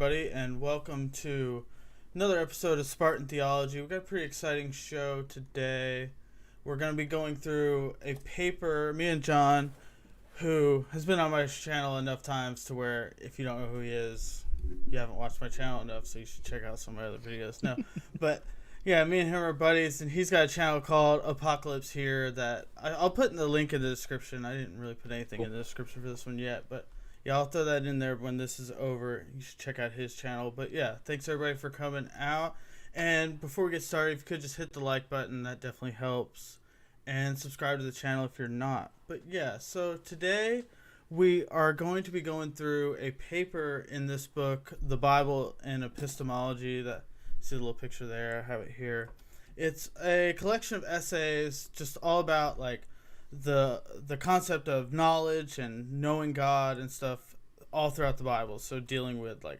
everybody, and welcome to another episode of Spartan Theology. We've got a pretty exciting show today. We're going to be going through a paper, me and John, who has been on my channel enough times to where if you don't know who he is, you haven't watched my channel enough, so you should check out some of my other videos. No, but yeah, me and him are buddies, and he's got a channel called Apocalypse Here that I'll put in the link in the description. I didn't really put anything in the description for this one yet, but yeah, I'll throw that in there when this is over. You should check out his channel. But yeah, thanks everybody for coming out. And before we get started, if you could just hit the like button, that definitely helps. And subscribe to the channel if you're not. But yeah, so today we are going to be going through a paper in this book, The Bible and Epistemology. That see the little picture there, I have it here. It's a collection of essays just all about like the concept of knowledge and knowing God and stuff all throughout the Bible. So dealing with like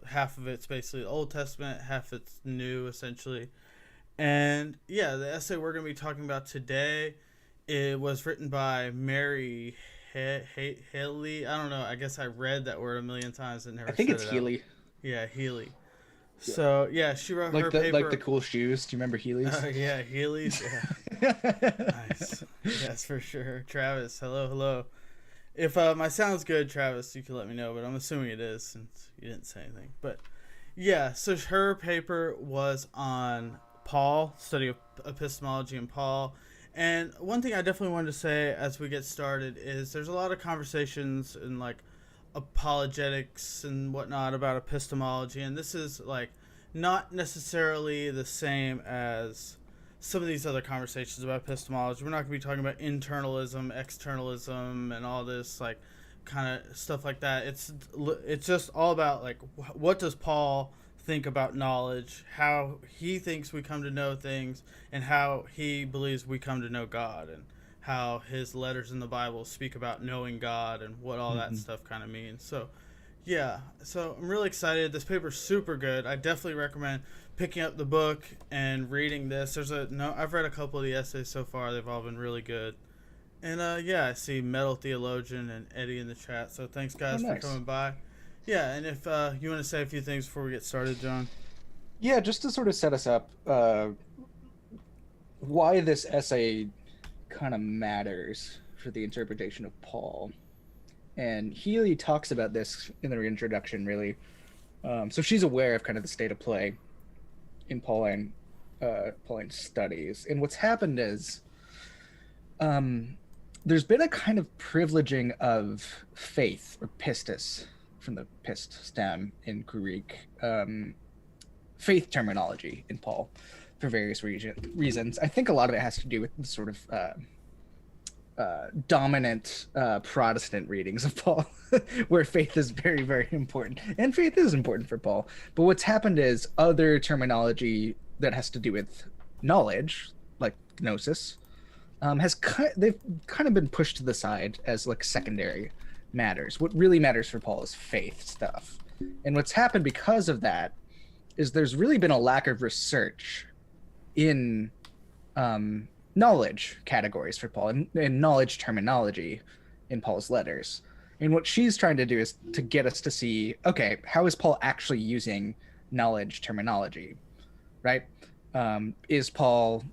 half of it's basically the Old Testament, half it's new essentially. And yeah, the essay we're going to be talking about today, it was written by Mary Healy. I don't know. I guess I read that word a million times and never. I think said it's it Healy. out. Yeah, Healy. So yeah, she wrote Like her the paper. like the cool shoes. Do you remember Healy's? Yeah, Healy's. Yeah. Nice. Yes, for sure. Travis, hello. If my sound's good, Travis, you can let me know, but I'm assuming it is since you didn't say anything. But yeah, so her paper was on Paul, study of epistemology and Paul. And one thing I definitely wanted to say as we get started is there's a lot of conversations in like apologetics and whatnot about epistemology, and this is like not necessarily the same as some of these other conversations about epistemology. We're not going to be talking about internalism, externalism, and all this like kind of stuff like that. It's just all about like what does Paul think about knowledge, how he thinks we come to know things, and how he believes we come to know God, and how his letters in the Bible speak about knowing God and what all that stuff kind of means. So yeah, so I'm really excited. This paper's super good. I definitely recommend picking up the book and reading this. I've read a couple of the essays so far. They've all been really good. And yeah, I see Metal Theologian and Eddie in the chat. So thanks guys for coming by. Yeah, and if you want to say a few things before we get started, John. Yeah, just to sort of set us up, why this essay kind of matters for the interpretation of Paul. And Healy talks about this in the introduction, really. So she's aware of kind of the state of play in Pauline studies. And what's happened is there's been a kind of privileging of faith, or pistis, from the pist stem in Greek, faith terminology in Paul for various reasons. I think a lot of it has to do with the sort of dominant Protestant readings of Paul, where faith is very, very important. And faith is important for Paul. But what's happened is other terminology that has to do with knowledge, like gnosis, they've kind of been pushed to the side as like secondary matters. What really matters for Paul is faith stuff. And what's happened because of that is there's really been a lack of research in knowledge categories for Paul and knowledge terminology in Paul's letters. And what she's trying to do is to get us to see, okay, how is Paul actually using knowledge terminology, right? Is Paul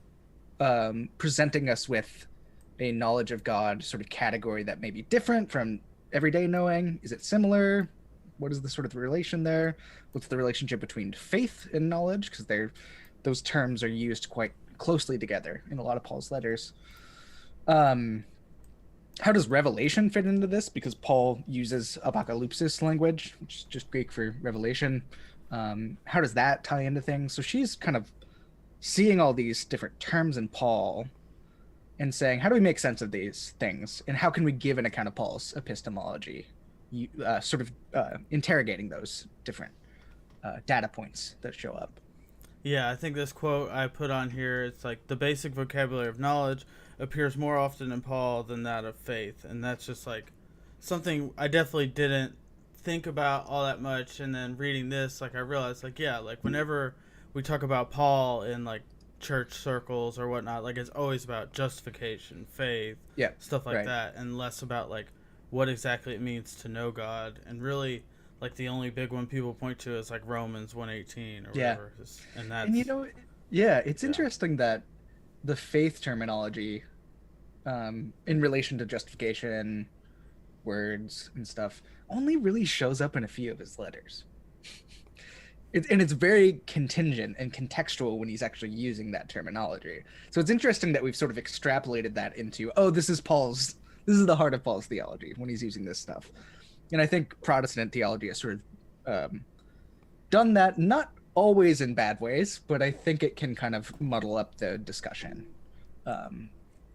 presenting us with a knowledge of God sort of category that may be different from everyday knowing? Is it similar? What is the sort of relation there? What's the relationship between faith and knowledge? Because those terms are used quite closely together in a lot of Paul's letters. How does revelation fit into this? Because Paul uses apocalypsis language, which is just Greek for revelation. How does that tie into things? So she's kind of seeing all these different terms in Paul and saying, how do we make sense of these things? And how can we give an account of Paul's epistemology? Interrogating those different data points that show up. Yeah, I think this quote I put on here, it's like, the basic vocabulary of knowledge appears more often in Paul than that of faith. And that's just like something I definitely didn't think about all that much. And then reading this, like I realized like, yeah, like whenever we talk about Paul in like church circles or whatnot, like it's always about justification, faith, stuff like that, and less about like what exactly it means to know God. And really like the only big one people point to is like Romans 1:18 or Yeah. whatever. And that's And yeah, it's yeah. interesting that the faith terminology, in relation to justification, words, and stuff, only really shows up in a few of his letters. And it's very contingent and contextual when he's actually using that terminology. So it's interesting that we've sort of extrapolated that into, oh, this is the heart of Paul's theology when he's using this stuff. And I think Protestant theology has sort of done that, not always in bad ways, but I think it can kind of muddle up the discussion.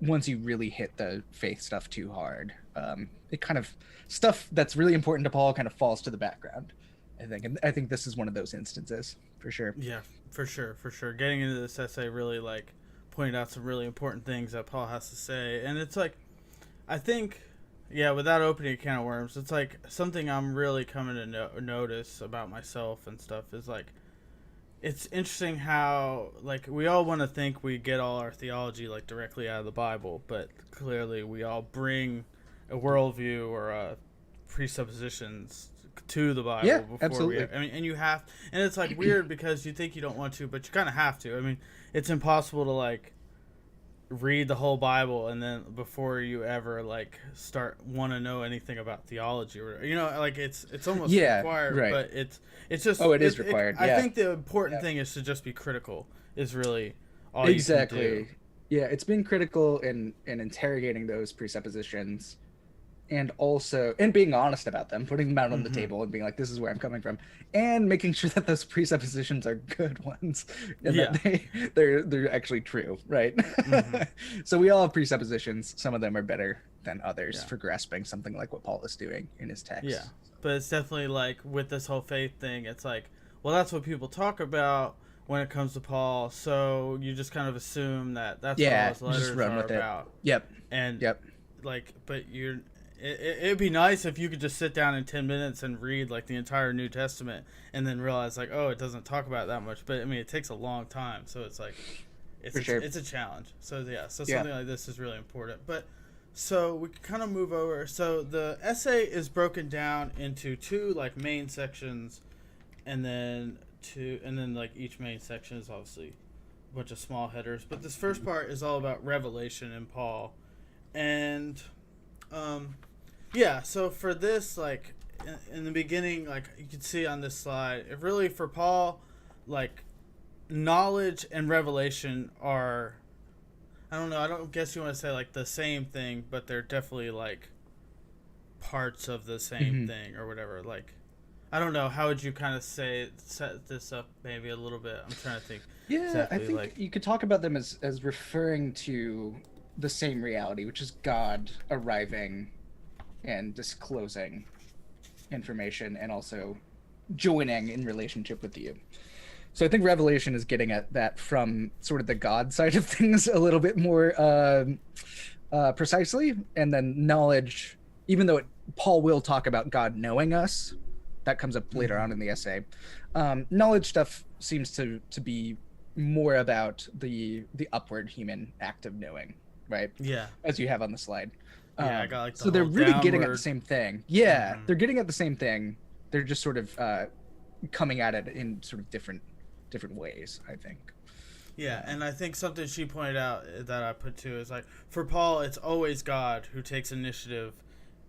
Once you really hit the faith stuff too hard, it kind of, stuff that's really important to Paul kind of falls to the background, I think. And I think this is one of those instances, for sure. Yeah, for sure. Getting into this essay really, like, pointed out some really important things that Paul has to say. And it's like, I think, yeah, without opening a can of worms, it's like something I'm really coming to notice about myself and stuff is like, it's interesting how, like, we all want to think we get all our theology, like, directly out of the Bible, but clearly we all bring a worldview or presuppositions to the Bible. Yeah, before absolutely. I mean, and you have, and it's, like, weird because you think you don't want to, but you kind of have to. I mean, it's impossible to, like, read the whole Bible and then before you ever, like, want to know anything about theology or, you know, like, it's almost required, right. But it's just, it is required. I think the important thing is to just be critical is really all exactly. You can do. Yeah, it's being critical and interrogating those presuppositions, and also being honest about them, putting them out on the table and being like, this is where I'm coming from, and making sure that those presuppositions are good ones and that they're actually true, right? So we all have presuppositions. Some of them are better than others for grasping something like what Paul is doing in his text. Yeah, but it's definitely like with this whole faith thing, it's like, well, that's what people talk about when it comes to Paul, so you just kind of assume that that's what all his letters are about. And like, but it'd be nice if you could just sit down in 10 minutes and read like the entire New Testament and then realize like, oh, it doesn't talk about it that much. But I mean, it takes a long time. So it's like, it's a challenge. So something like this is really important. But so we can kind of move over. So the essay is broken down into two like main sections, and then like each main section is obviously a bunch of small headers. But this first part is all about Revelation and Paul. And yeah, so for this, like, in the beginning, like, you can see on this slide, it really, for Paul, like, knowledge and revelation are, I don't know, I don't guess you want to say, like, the same thing, but they're definitely, like, parts of the same thing, or whatever. Like, I don't know, how would you kind of set this up maybe a little bit? I'm trying to think. Yeah, exactly, I think like, you could talk about them as referring to the same reality, which is God arriving and disclosing information and also joining in relationship with you. So I think Revelation is getting at that from sort of the God side of things a little bit more precisely, and then knowledge, even though Paul will talk about God knowing us, that comes up later on in the essay. Knowledge stuff seems to be more about the upward human act of knowing, right? Yeah. As you have on the slide. Yeah, I got like so they're really getting at the same thing. Yeah, they're getting at the same thing. They're just sort of coming at it in sort of different ways, I think. Yeah, and I think something she pointed out that I put too is like, for Paul, it's always God who takes initiative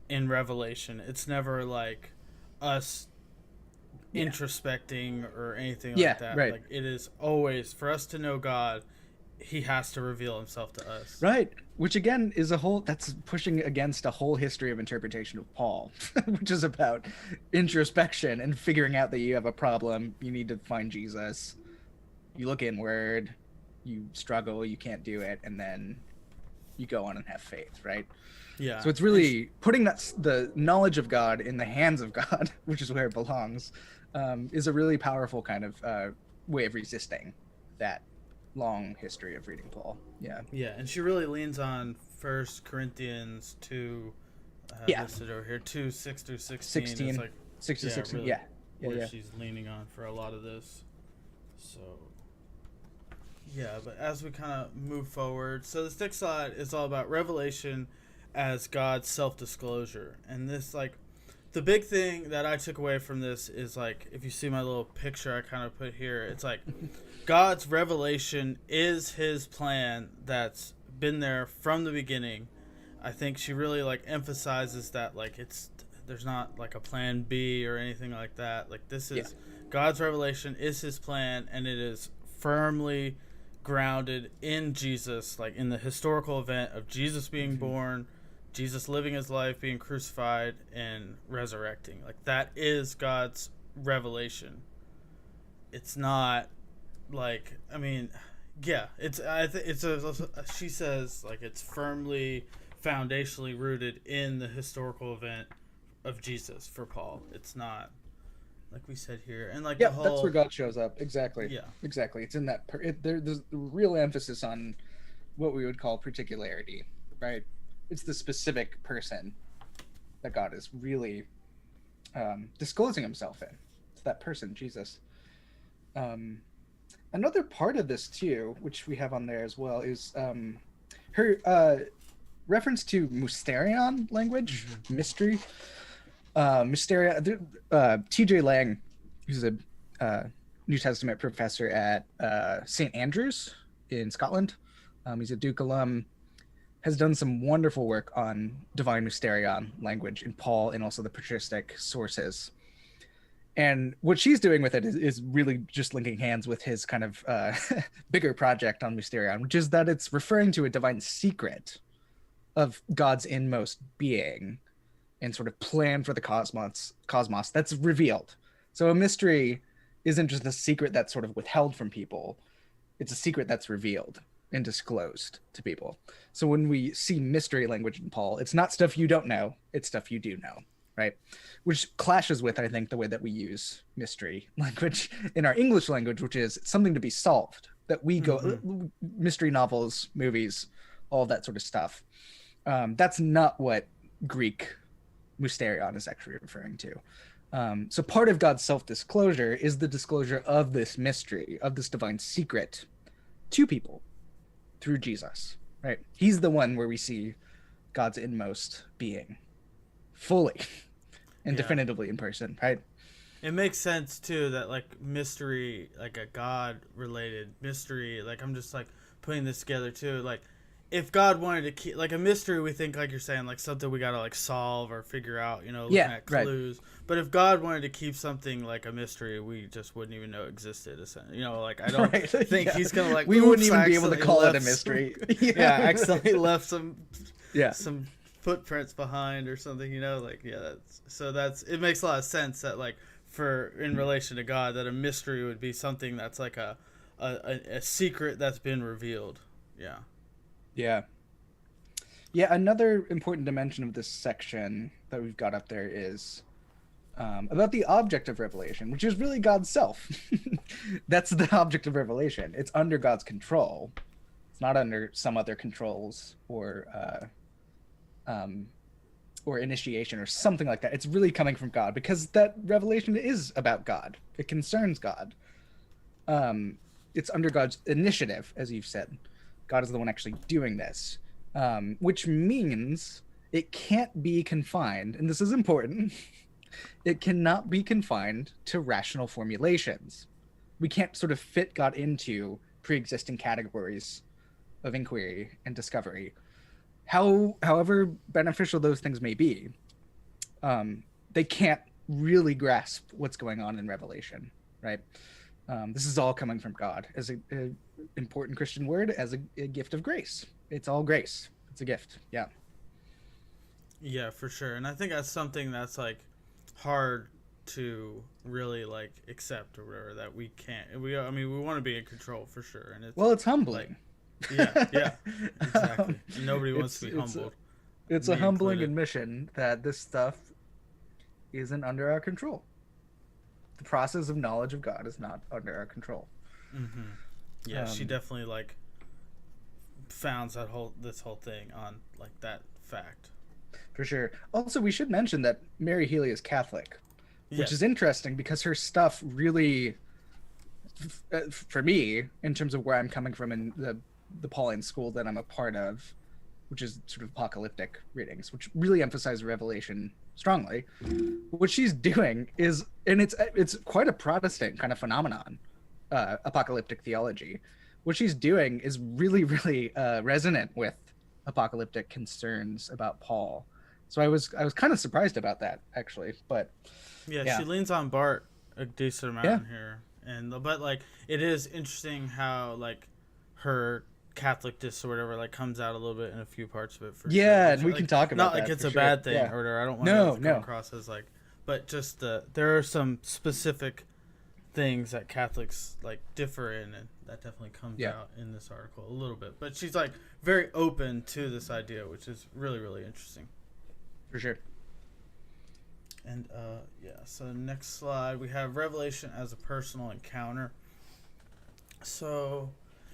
in Revelation. It's never like us introspecting or anything like that. Right. Like, it is always, for us to know God, he has to reveal himself to us. Right. Which again is that's pushing against a whole history of interpretation of Paul, which is about introspection and figuring out that you have a problem. You need to find Jesus. You look inward, you struggle, you can't do it, and then you go on and have faith, right? Yeah. So it's really putting the knowledge of God in the hands of God, which is where it belongs, is a really powerful kind of way of resisting that long history of reading Paul. Yeah, and she really leans on 1 Corinthians 2, listed over here, 2, 6 through 16. It's like 6 to 16, really where she's leaning on for a lot of this. So, yeah, but as we kind of move forward, so this next slide is all about Revelation as God's self-disclosure. And this, like, the big thing that I took away from this is, like, if you see my little picture I kind of put here, it's like God's revelation is his plan that's been there from the beginning. I think she really, like, emphasizes that, like, there's not, like, a plan B or anything like that. Like, this is God's revelation is his plan, and it is firmly grounded in Jesus, like in the historical event of Jesus being born, Jesus living his life, being crucified, and resurrecting. Like, that is God's revelation. It's not like, I mean, yeah, she says, like, it's firmly foundationally rooted in the historical event of Jesus for Paul. It's not, like we said here, and like that's where God shows up. Exactly. Yeah, exactly. It's in that. There's real emphasis on what we would call particularity, right? It's the specific person that God is really disclosing himself in. It's that person, Jesus. Another part of this too, which we have on there as well, is her reference to mysterion language, mystery. Mysteria. T.J. Lang, who's a New Testament professor at St. Andrews in Scotland. He's a Duke alum. Has done some wonderful work on divine mysterion language in Paul and also the patristic sources. And what she's doing with it is really just linking hands with his kind of bigger project on mysterion, which is that it's referring to a divine secret of God's inmost being and sort of plan for the cosmos that's revealed. So a mystery isn't just a secret that's sort of withheld from people. It's a secret that's revealed and disclosed to people. So when we see mystery language in Paul, it's not stuff you don't know, it's stuff you do know, right? Which clashes with, I think, the way that we use mystery language in our English language, which is something to be solved, that we go, mystery novels, movies, all that sort of stuff. That's not what Greek mysterion is actually referring to. So part of God's self-disclosure is the disclosure of this mystery, of this divine secret to people through Jesus, right? He's the one where we see God's inmost being fully and definitively in person, right? It makes sense too that, like, mystery, like a God related mystery, like, I'm just like putting this together too, like, if God wanted to keep, like, a mystery, we think, like you're saying, like something we gotta, like, solve or figure out, you know, looking at clues. Right. But if God wanted to keep something like a mystery, we just wouldn't even know it existed. You know, like, I don't think he's gonna, like, we wouldn't even be able to call it a mystery. Accidentally left some footprints behind or something. You know, like, it makes a lot of sense that, like, in relation to God, that a mystery would be something that's like a secret that's been revealed. Yeah. Another important dimension of this section that we've got up there is about the object of revelation, which is really God's self. That's the object of revelation. It's under God's control. It's not under some other controls or initiation or something like that. It's really coming from God, because that revelation is about God. It concerns God. It's under God's initiative, as you've said. God is the one actually doing this, which means it can't be confined, and this is important, it cannot be confined to rational formulations. We can't sort of fit God into pre-existing categories of inquiry and discovery. However beneficial those things may be, they can't really grasp what's going on in Revelation, right? This is all coming from God as an important Christian word, as a gift of grace. It's all grace. It's a gift. Yeah, for sure. And I think that's something that's, like, hard to really, like, accept or whatever, that we can't. We want to be in control for sure. And it's humbling. Like, exactly. Nobody wants to be humbled. It's a humbling admission that this stuff isn't under our control. The process of knowledge of God is not under our control. Yeah, she definitely, like, founds this whole thing on, like, that fact. For sure. Also, we should mention that Mary Healy is Catholic, which is interesting because her stuff really, for me, in terms of where I'm coming from in the Pauline school that I'm a part of, which is sort of apocalyptic readings, which really emphasize revelation strongly. What she's doing is, and it's quite a Protestant kind of phenomenon, apocalyptic theology. What she's doing is really, really resonant with apocalyptic concerns about Paul. So I was kind of surprised about that, actually. But yeah, she leans on Bart a decent amount Yeah. in here, but like it is interesting how like her Catholicness or whatever like comes out a little bit in a few parts of it. For Yeah, sure. and we like, can talk about not that like it's for a sure. bad thing Yeah. or whatever. I don't want No, to no. come across as like, but just there are some specific things that Catholics like differ in, and that definitely comes out in this article a little bit. But she's like very open to this idea, which is really, really interesting. For sure. And so next slide, we have Revelation as a personal encounter. So,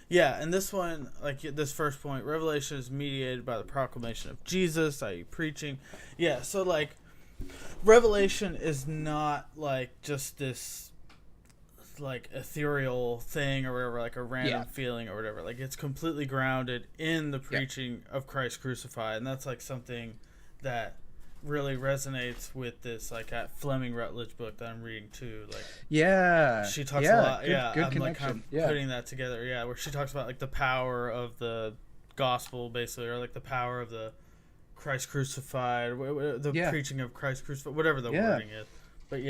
yeah, and this one, like this first point, Revelation is mediated by the proclamation of Jesus, i.e. preaching. Yeah, so like Revelation is not like just this like ethereal thing or whatever, like a random feeling or whatever. Like it's completely grounded in the preaching of Christ crucified, and that's like something that really resonates with this like at Fleming Rutledge book that I'm reading too. Like she talks a lot. Good I'm connection. like kind of putting that together. Yeah, where she talks about like the power of the gospel basically, or like the power of the Christ crucified, the preaching of Christ crucified, whatever the wording is. But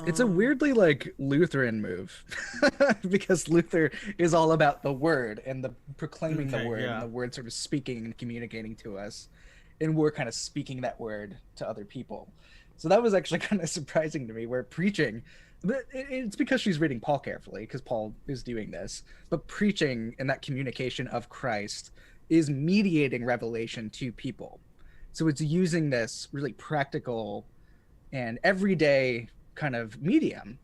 it's a weirdly like Lutheran move because Luther is all about the word and the proclaiming the word and the word sort of speaking and communicating to us, and we're kind of speaking that word to other people. So that was actually kind of surprising to me, where preaching, it's because she's reading Paul carefully, because Paul is doing this, but preaching and that communication of Christ is mediating revelation to people. So it's using this really practical and everyday kind of medium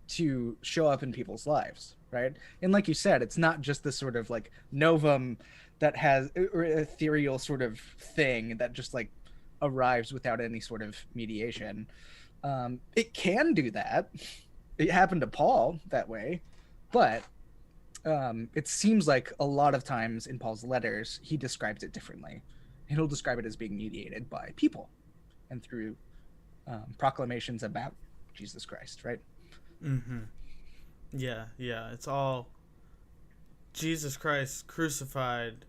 to show up in people's lives, right? And like you said, it's not just this sort of like novum that has, or ethereal sort of thing that just like arrives without any sort of mediation. It can do that. It happened to Paul that way, but it seems like a lot of times in Paul's letters, he describes it differently. He'll describe it as being mediated by people and through proclamations about Jesus Christ, right? Mm-hmm. Yeah. It's all Jesus Christ crucified,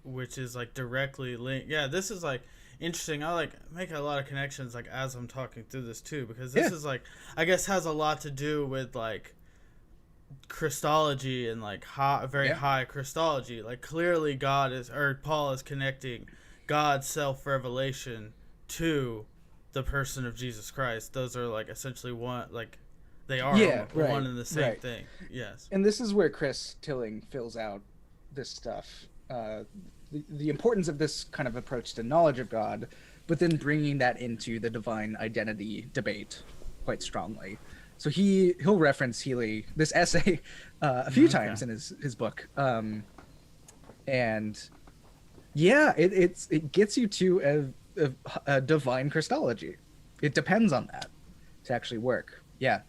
which is like directly linked. Yeah, this is like interesting. I like make a lot of connections like as I'm talking through this too, because this is like, I guess, has a lot to do with like Christology and like high Christology. Like clearly Paul is connecting God's self-revelation to the person of Jesus Christ. Those are like essentially one, like they are one and the same thing. Yes. And this is where Chris Tilling fills out this stuff. The importance of this kind of approach to knowledge of God, but then bringing that into the divine identity debate quite strongly. So he'll reference Healy, this essay, a few times in his book. And yeah, it gets you to a divine Christology. It depends on that to actually work. Yeah.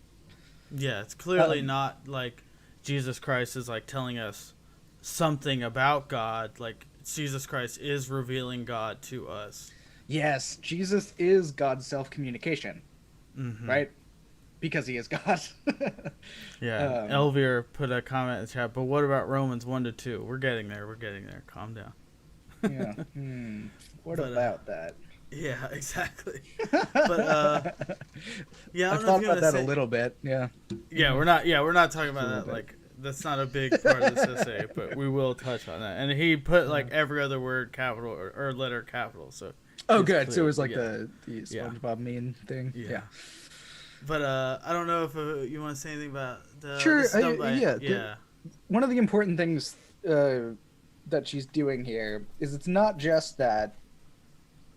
Yeah, it's clearly not like Jesus Christ is like telling us something about God. Like Jesus Christ is revealing God to us. Yes, Jesus is God's self-communication, right? Because he is God. Yeah, Elvira put a comment in the chat, but what about Romans 1-2? We're getting there. Calm down. Yeah. What about that? Yeah, exactly. But I've thought about that a little bit. Yeah. Yeah, we're not talking about that. Like that's not a big part of this essay, but we will touch on that. And he put like every other word capital or letter capital. So. Oh, good. So it was like the SpongeBob meme thing. Yeah. But I don't know if you want to say anything about the. Sure. One of the important things that she's doing here is it's not just that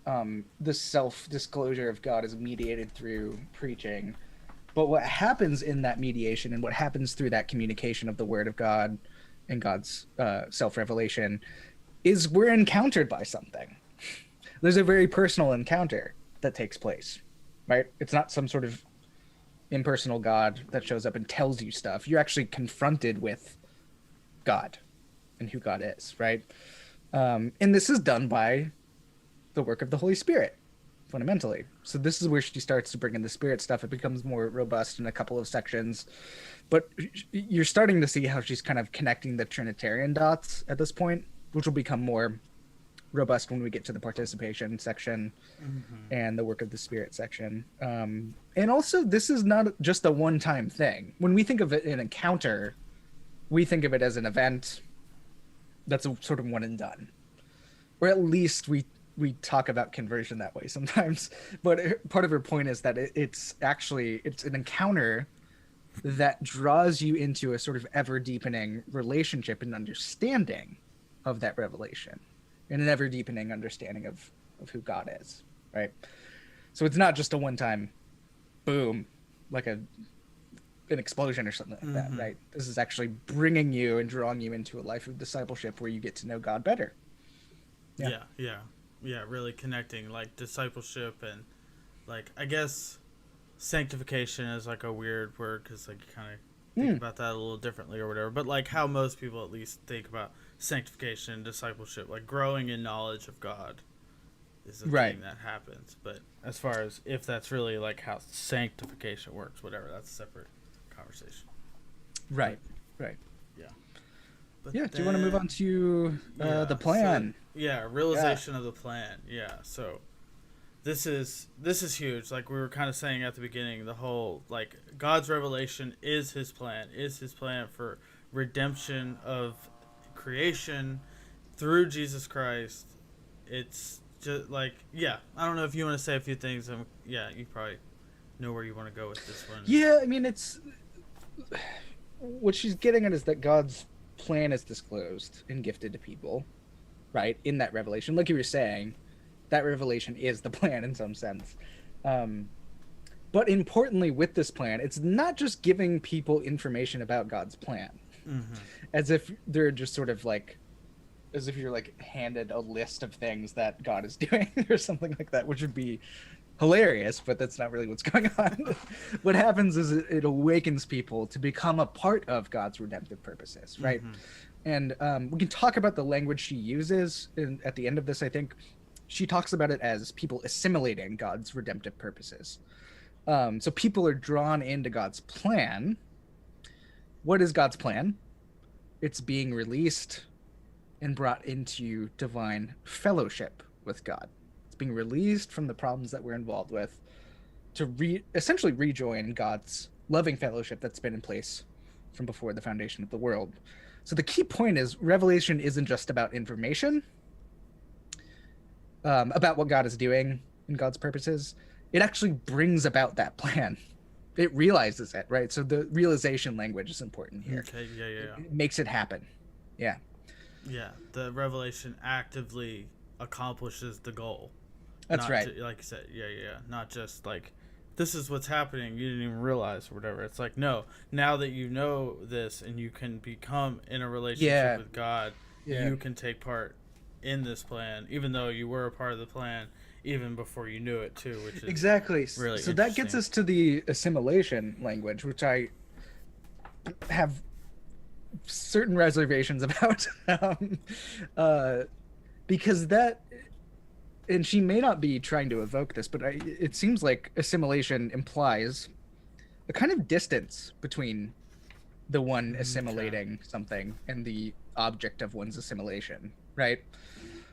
the self-disclosure of God is mediated through preaching, but what happens in that mediation and what happens through that communication of the Word of God and God's self-revelation is we're encountered by something. There's a very personal encounter that takes place, right? It's not some sort of impersonal God that shows up and tells you stuff. You're actually confronted with God and who God is, right? And this is done by the work of the Holy Spirit, fundamentally. So this is where she starts to bring in the spirit stuff. It becomes more robust in a couple of sections, but you're starting to see how she's kind of connecting the Trinitarian dots at this point, which will become more robust when we get to the participation section and the work of the spirit section. And also, this is not just a one-time thing. When we think of it an encounter, we think of it as an event that's a sort of one and done, or at least we talk about conversion that way sometimes. But part of her point is that it's an encounter that draws you into a sort of ever deepening relationship and understanding of that revelation, and an ever deepening understanding of who God is, right? So it's not just a one-time boom, like an explosion or something like that, right? This is actually bringing you and drawing you into a life of discipleship where you get to know God better. Yeah, really connecting, like, discipleship and, like, I guess sanctification is, like, a weird word because, like, you kind of think about that a little differently or whatever, but, like, how most people at least think about sanctification and discipleship, like, growing in knowledge of God is the thing that happens. But as far as if that's really, like, how sanctification works, whatever, that's a separate conversation. Right. Yeah. But do you want to move on to the plan? So, realization of the plan. Yeah, so this is huge. Like we were kind of saying at the beginning, the whole, like, God's revelation is his plan for redemption of creation through Jesus Christ. It's just like, I don't know if you want to say a few things. You probably know where you want to go with this one. Yeah, I mean, it's what she's getting at is that God's plan is disclosed and gifted to people, right? In that revelation, like you were saying, that revelation is the plan in some sense. But importantly, with this plan, it's not just giving people information about God's plan, as if they're just sort of like, as if you're like handed a list of things that God is doing or something like that, which would be hilarious, but that's not really what's going on. What happens is it awakens people to become a part of God's redemptive purposes, right? And we can talk about the language she uses at the end of this. I think she talks about it as people assimilating God's redemptive purposes. So people are drawn into God's plan. What is God's plan? It's being released and brought into divine fellowship with God. Being released from the problems that we're involved with to essentially rejoin God's loving fellowship that's been in place from before the foundation of the world. So the key point is revelation isn't just about information about what God is doing in God's purposes. It actually brings about that plan. It realizes it, right? So the realization language is important here. Okay, It makes it happen. Yeah, the revelation actively accomplishes the goal. That's right. Like you said, not just like, this is what's happening, you didn't even realize or whatever. It's like, no, now that you know this and you can become in a relationship with God, you can take part in this plan, even though you were a part of the plan even before you knew it too, which is exactly really so that gets us to the assimilation language, which I have certain reservations about, because that, and she may not be trying to evoke this, but it seems like assimilation implies a kind of distance between the one assimilating something and the object of one's assimilation, right?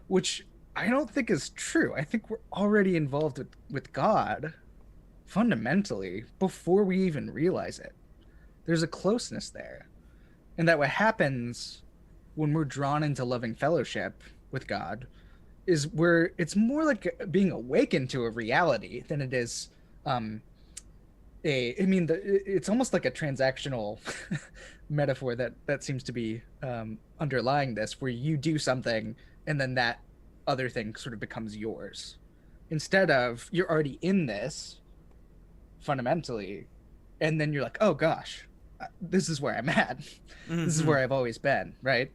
Which I don't think is true. I think we're already involved with God fundamentally before we even realize it. There's a closeness there. And that what happens when we're drawn into loving fellowship with God is where it's more like being awakened to a reality than it is it's almost like a transactional metaphor that seems to be underlying this, where you do something and then that other thing sort of becomes yours, instead of you're already in this fundamentally and then you're like, oh gosh, this is where I'm at. This is where I've always been, right?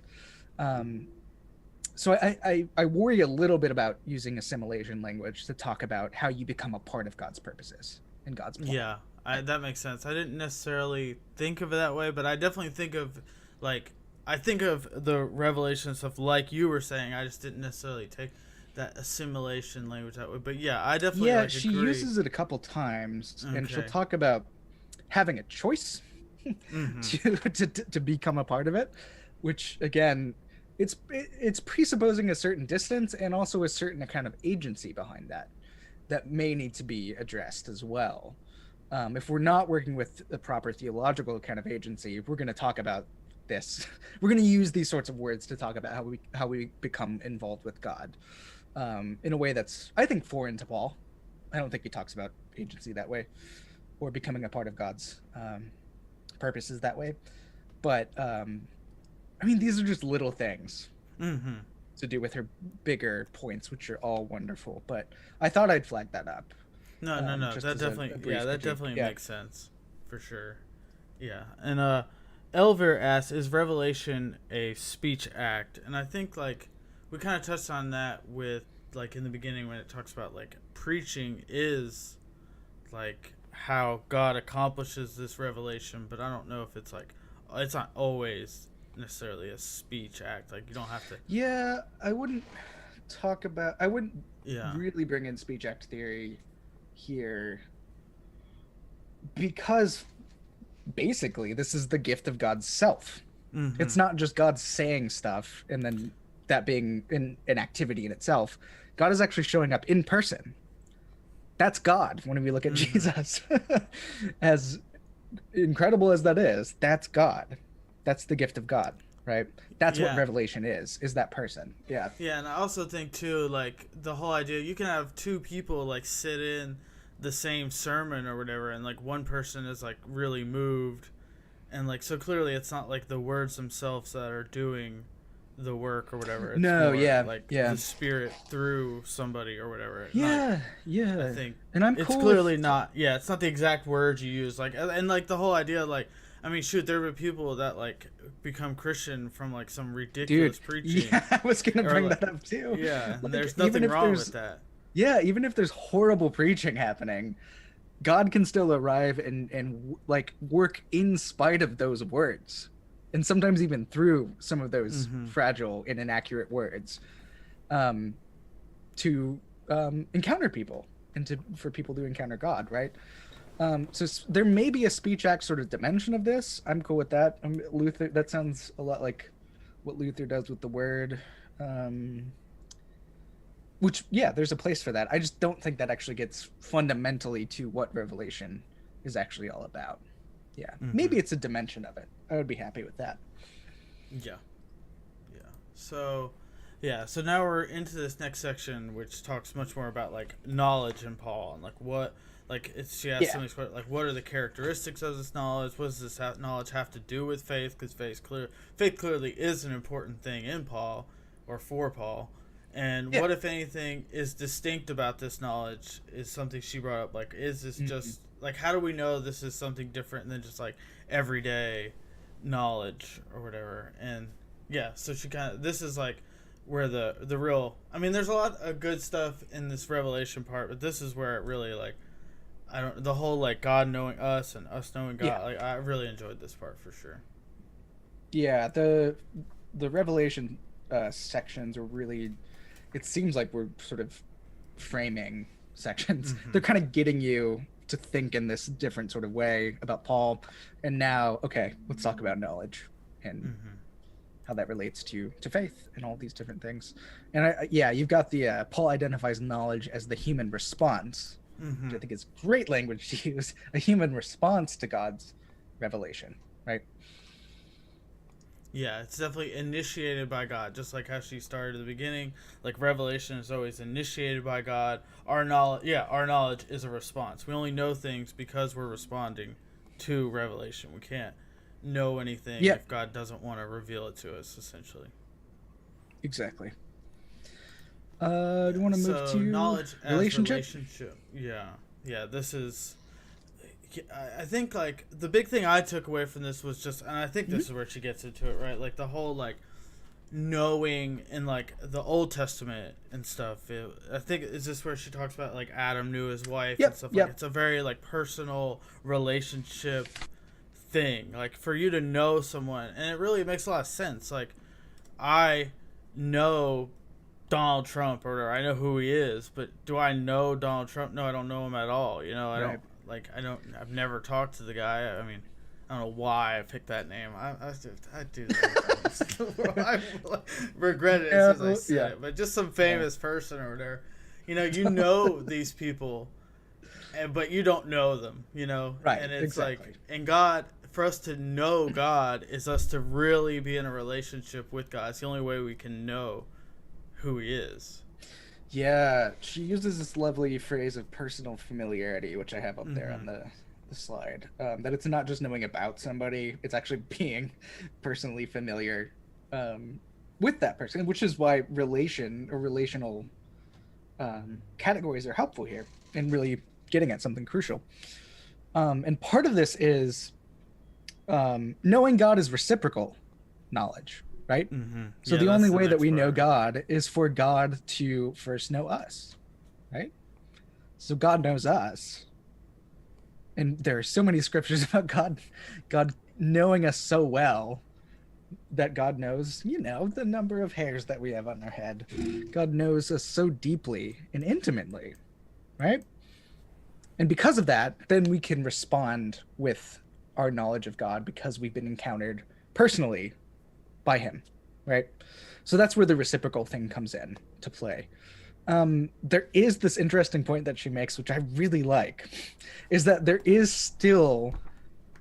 So I worry a little bit about using assimilation language to talk about how you become a part of God's purposes and God's plan. Yeah, that makes sense. I didn't necessarily think of it that way, but I definitely think of, like, I think of the revelation stuff like you were saying. I just didn't necessarily take that assimilation language that way. But yeah, I definitely Yeah, like she agree. uses it a couple times, and she'll Okay. talk about having a choice Mm-hmm. to become a part of it, which again, it's presupposing a certain distance and also a certain kind of agency behind that may need to be addressed as well. If we're not working with the proper theological kind of agency, if we're going to talk about this, we're going to use these sorts of words to talk about how we become involved with God, in a way that's, I think, foreign to Paul. I don't think he talks about agency that way or becoming a part of God's purposes that way. But I mean, these are just little things Mm-hmm. to do with her bigger points, which are all wonderful. But I thought I'd flag that up. No. Just That as definitely, a brief that critique. definitely Yeah. makes sense, for sure. Yeah, and Elver asks, "Is Revelation a speech act?" And I think like we kind of touched on that with like in the beginning when it talks about like preaching is like how God accomplishes this revelation, but I don't know if it's like it's not always necessarily a speech act. Like you don't have to. Yeah, I wouldn't Yeah. really bring in speech act theory here, because basically this is the gift of God's self. Mm-hmm. It's not just God saying stuff and then that being an activity in itself. God is actually showing up in person. That's God when we look at Jesus. As incredible as that is, that's God. That's the gift of God, right? That's what Revelation is that person. Yeah. Yeah, and I also think too, like the whole idea you can have two people like sit in the same sermon or whatever, and like one person is like really moved, and like so clearly it's not like the words themselves that are doing the work or whatever. It's No, more yeah, like yeah. the Spirit through somebody or whatever. Yeah, yeah. I think, and I'm it's cool clearly with... not. Yeah, it's not the exact words you use. Like, and like the whole idea, like, I mean, shoot, there were people that like become Christian from like some ridiculous preaching. Yeah, I was gonna bring like, that up too. Yeah, like, there's nothing wrong with that. Yeah, even if there's horrible preaching happening, God can still arrive and like work in spite of those words, and sometimes even through some of those fragile and inaccurate words, to encounter people and for people to encounter God, right? So there may be a speech act sort of dimension of this. I'm cool with that. Luther, that sounds a lot like what Luther does with the word. Which, yeah, there's a place for that. I just don't think that actually gets fundamentally to what Revelation is actually all about. Yeah, maybe it's a dimension of it. I would be happy with that. Yeah. So now we're into this next section, which talks much more about like knowledge in Paul and like what, like she asks some of these questions, like what are the characteristics of this knowledge? What does this knowledge have to do with faith? Because faith clearly is an important thing in Paul or for Paul. And what, if anything, is distinct about this knowledge is something she brought up. Like, is this just, like, how do we know this is something different than just, like, everyday knowledge or whatever? And, yeah, so she kind of, this is, like, where the real, I mean, there's a lot of good stuff in this Revelation part, but this is where it really, like, the whole, like, God knowing us and us knowing God, like, I really enjoyed this part for sure. Yeah, the Revelation sections are really... It seems like we're sort of framing sections. They're kind of getting you to think in this different sort of way about Paul. And now, okay, let's talk about knowledge and how that relates to faith and all these different things. And you've got the Paul identifies knowledge as the human response, which I think is great language to use, a human response to God's revelation, right? Yeah, it's definitely initiated by God, just like how she started at the beginning. Like Revelation is always initiated by God. Our knowledge is a response. We only know things because we're responding to Revelation. We can't know anything if God doesn't want to reveal it to us, essentially. Exactly. Do you want to move to knowledge relationship? As relationship? Yeah. This is. I think like the big thing I took away from this was just, and I think this is where she gets into it, right? Like the whole like knowing in like the Old Testament and stuff. I think is this where she talks about like Adam knew his wife and stuff. Like it's a very like personal relationship thing. Like for you to know someone, and it really makes a lot of sense. Like I know Donald Trump or whatever. I know who he is, but do I know Donald Trump? No, I don't know him at all. You know, Right. I've never talked to the guy. I mean, I don't know why I picked that name. I do that. I regret it as soon as I said it. But just some famous person or whatever. You know these people, but you don't know them, Right. And it's exactly. and God, for us to know God is us to really be in a relationship with God. It's the only way we can know who he is. Yeah, she uses this lovely phrase of personal familiarity, which I have up there on the slide. That it's not just knowing about somebody; it's actually being personally familiar with that person, which is why relational categories are helpful here in really getting at something crucial. And part of this is knowing God is reciprocal knowledge. Right? Mm-hmm. So the only way that we know God is for God to first know us, right? So God knows us. And there are so many scriptures about God knowing us so well that God knows, the number of hairs that we have on our head. God knows us so deeply and intimately, right? And because of that, then we can respond with our knowledge of God because we've been encountered personally by him, right? So that's where the reciprocal thing comes in to play. There is this interesting point that she makes, which I really like, is that there is still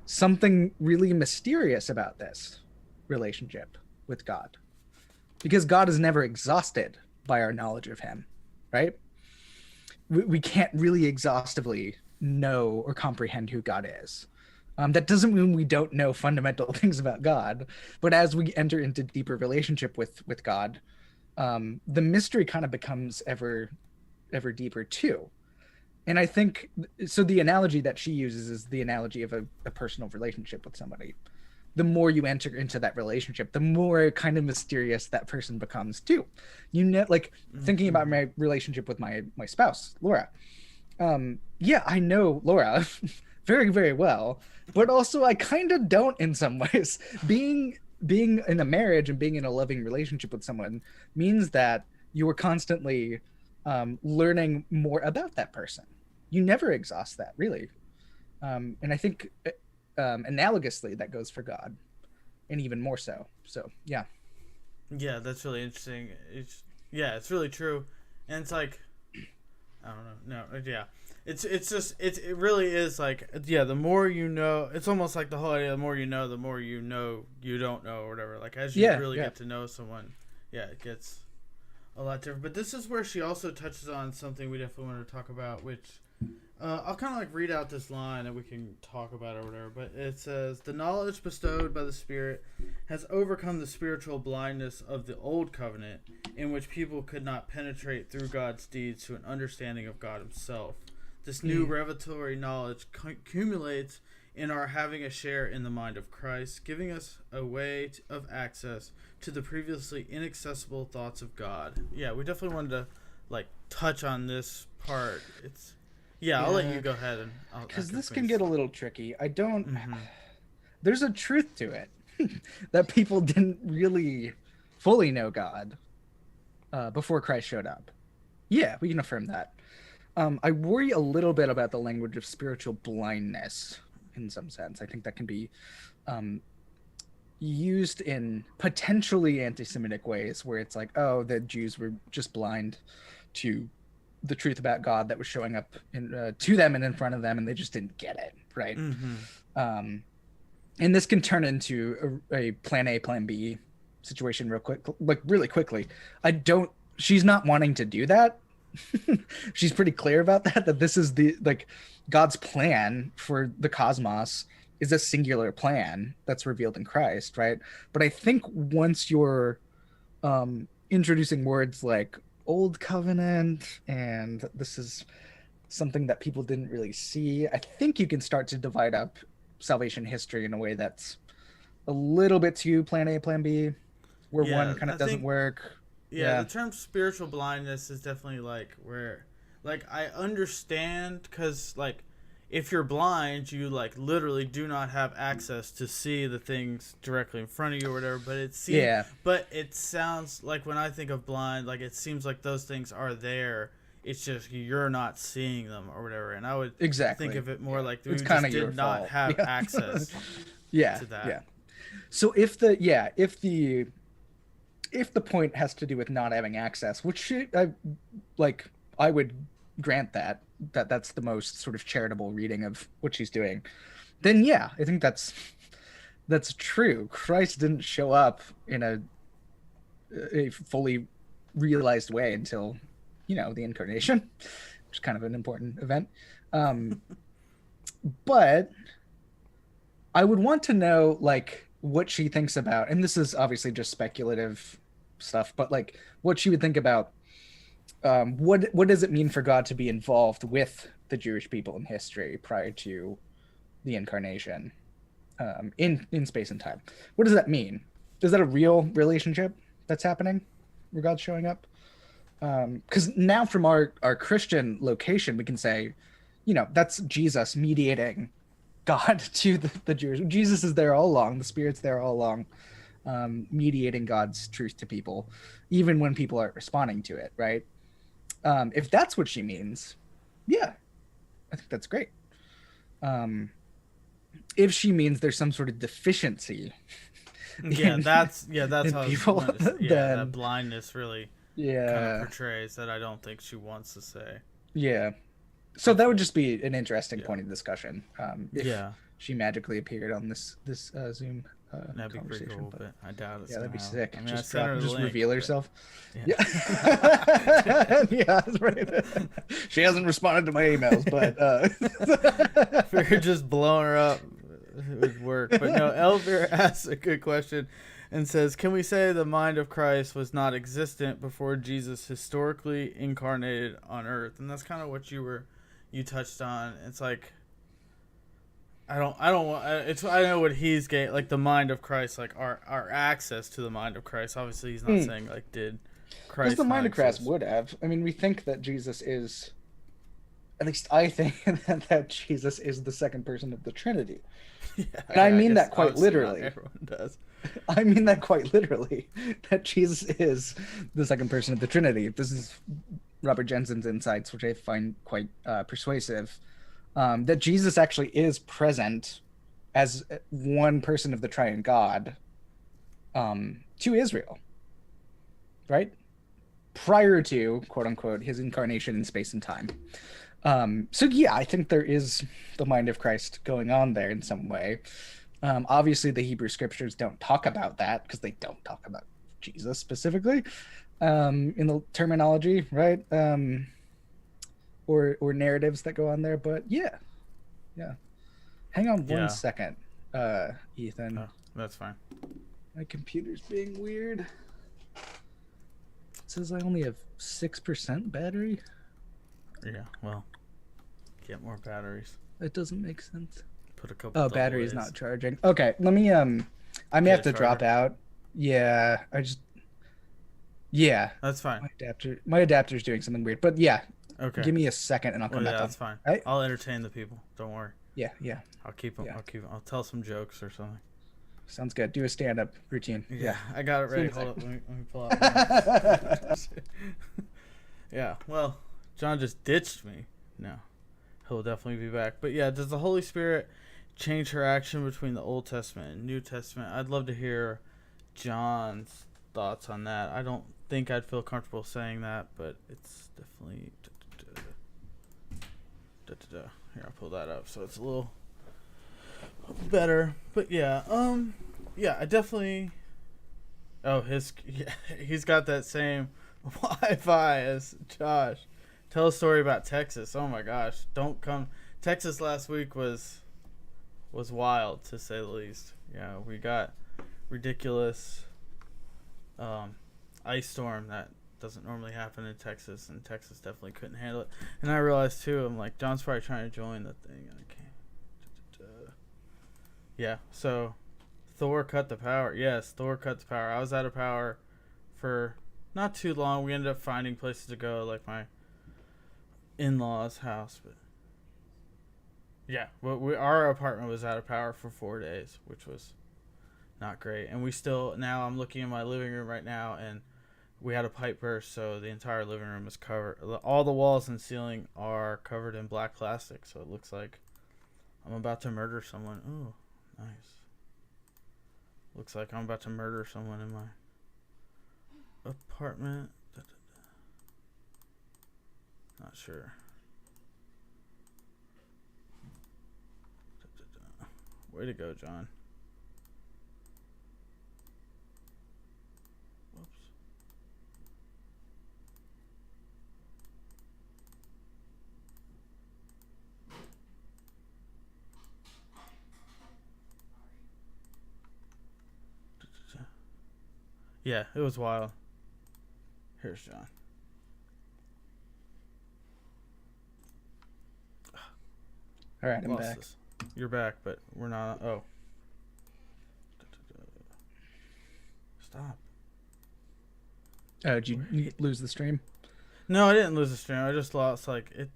something really mysterious about this relationship with God, because God is never exhausted by our knowledge of him, right? We can't really exhaustively know or comprehend who God is. That doesn't mean we don't know fundamental things about God, but as we enter into deeper relationship with God, the mystery kind of becomes ever deeper too. And I think so. The analogy that she uses is the analogy of a personal relationship with somebody. The more you enter into that relationship, the more kind of mysterious that person becomes too. Like thinking about my relationship with my spouse, Laura. Yeah, I know Laura very, very well, but also I kind of don't in some ways. Being in a marriage and being in a loving relationship with someone means that you are constantly learning more about that person. You never exhaust that, really. And I think analogously that goes for God, and even more so. So, yeah. Yeah, that's really interesting. It's really true. And it's like, I don't know. No, yeah. It really is like, yeah, the more you know, it's almost like the whole idea, the more you know you don't know or whatever. Like as you really get to know someone, it gets a lot different. But this is where she also touches on something we definitely want to talk about, which I'll kind of like read out this line and we can talk about it or whatever. But it says, the knowledge bestowed by the Spirit has overcome the spiritual blindness of the old covenant, in which people could not penetrate through God's deeds to an understanding of God himself. This new revelatory knowledge accumulates in our having a share in the mind of Christ, giving us a way of access to the previously inaccessible thoughts of God. Yeah, we definitely wanted to like touch on this part. I'll let you go ahead and because this can get a little tricky. I don't. There's a truth to it that people didn't really fully know God before Christ showed up. Yeah, we can affirm that. I worry a little bit about the language of spiritual blindness in some sense. I think that can be used in potentially anti-Semitic ways, where it's like, oh, the Jews were just blind to the truth about God that was showing up to them and in front of them, and they just didn't get it, right? And this can turn into a plan A, plan B situation really quickly. She's not wanting to do that. She's pretty clear about that this is God's plan for the cosmos is a singular plan that's revealed in Christ, right? But I think once you're introducing words like old covenant and this is something that people didn't really see, I think you can start to divide up salvation history in a way that's a little bit too plan A, plan B, where one kind of doesn't work. Yeah, the term spiritual blindness is definitely like where, like, I understand because like if you're blind, you like literally do not have access to see the things directly in front of you or whatever. But but it sounds like when I think of blind, like it seems like those things are there. It's just you're not seeing them or whatever. And I would think of it more like we it's just did not have access to that. Yeah. So if the point has to do with not having access, which I would grant that's the most sort of charitable reading of what she's doing, then yeah, I think that's true. Christ didn't show up in a fully realized way until, the Incarnation, which is kind of an important event. But I would want to know, like, what she thinks about, and this is obviously just speculative stuff, but like what she would think about what does it mean for God to be involved with the Jewish people in history prior to the Incarnation, in space and time? What does that mean? Is that a real relationship that's happening where God's showing up? Because now from our Christian location, we can say, that's Jesus mediating God to the Jews. Jesus is there all along. The Spirit's there all along, mediating God's truth to people, even when people aren't responding to it, right? If that's what she means, yeah, I think that's great. If she means there's some sort of deficiency, that's how people, that blindness really kind of yeah portrays that. I don't think she wants to say. Yeah. So that would just be an interesting point of discussion. If she magically appeared on this Zoom that'd be pretty cool, but I doubt it. Yeah, that'd be sick. I mean, just link, reveal herself. Yeah. Yeah, that's right. She hasn't responded to my emails, but figured just blowing her up would work. But no, Elvira asks a good question and says, can we say the mind of Christ was not existent before Jesus historically incarnated on earth? And that's kind of what you touched on. It's like, I know what he's getting, like the mind of Christ, like our access to the mind of Christ. Obviously he's not saying like did Christ. Because the mind of Christ would have. I mean, we think that Jesus is, at least I think that Jesus is the second person of the Trinity. Yeah, and I mean that quite literally. Everyone does. I mean that quite literally, that Jesus is the second person of the Trinity. This is Robert Jensen's insights, which I find quite persuasive, that Jesus actually is present as one person of the triune God to Israel, right? Prior to, quote unquote, his incarnation in space and time. So yeah, I think there is the mind of Christ going on there in some way. Obviously, the Hebrew scriptures don't talk about that because they don't talk about Jesus specifically in the terminology, right? Or narratives that go on there. But yeah. Hang on one second, Ethan. Oh, that's fine. My computer's being weird. It says I only have 6% battery. Yeah, well, get more batteries. That doesn't make sense. Put a couple. Oh, battery's not charging. Okay, let me I may have to drop out. Yeah, that's fine. My adapter's doing something weird, but yeah. Okay. Give me a second and I'll come back on. That's fine. Right? I'll entertain the people. Don't worry. Yeah. I'll keep them. Yeah. I'll tell some jokes or something. Sounds good. Do a stand-up routine. Yeah. I got it ready. Hold up. Let me pull out. Yeah. Well, John just ditched me. No, he'll definitely be back. But yeah, does the Holy Spirit change her action between the Old Testament and New Testament? I'd love to hear John's thoughts on that. I don't think I'd feel comfortable saying that, but it's definitely here. I'll pull that up so it's a little better. But yeah, I definitely. Oh, he's got that same Wi-Fi as Josh. Tell a story about Texas. Oh my gosh, don't come. Texas last week was wild, to say the least. Yeah, we got ridiculous ice storm that doesn't normally happen in Texas, and Texas definitely couldn't handle it. And I realized too, I'm like, John's probably trying to join the thing, and I can't. Yeah, so Thor cut the power. Yes, Thor cut the power. I was out of power for not too long. We ended up finding places to go, like my in-laws' house, but Yeah, well, our apartment was out of power for 4 days, which was not great. And we still, now I'm looking in my living room right now, and we had a pipe burst, so the entire living room is covered. All the walls and ceiling are covered in black plastic, so it looks like I'm about to murder someone. Ooh, nice. Looks like I'm about to murder someone in my apartment. Not sure. Way to go, John. Whoops. Yeah, it was wild. Here's John. All right, I'm back. This. You're back, but we're not. Oh. Stop. Oh, did you lose the stream? No, I didn't lose the stream. I just lost, like, it.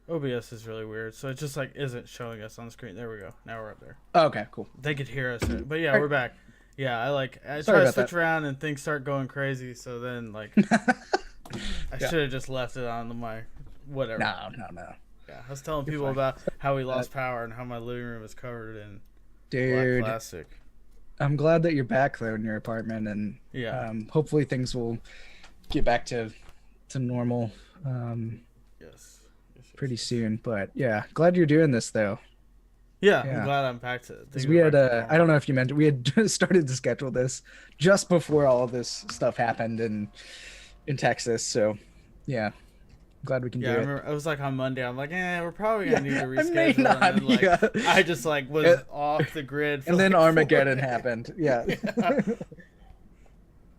OBS is really weird, so it just, like, isn't showing us on the screen. There we go. Now we're up there. Oh, okay, cool. They could hear us. But yeah, we're back. Yeah, I try to switch around and things start going crazy, so then, like, I should have just left it on my whatever. No. Yeah, I was telling people about how we lost power and how my living room is covered in black plastic. I'm glad that you're back though in your apartment, and hopefully things will get back to normal pretty soon. But yeah, glad you're doing this though. Yeah, I'm glad I'm back to it. Because we had I don't know if you mentioned, we had started to schedule this just before all of this stuff happened in Texas. So yeah. Glad we can do it. Remember, it was like on Monday. I'm like, we're probably gonna need to reschedule. I may not. And then, I just like was off the grid. And then Armageddon happened. Yeah.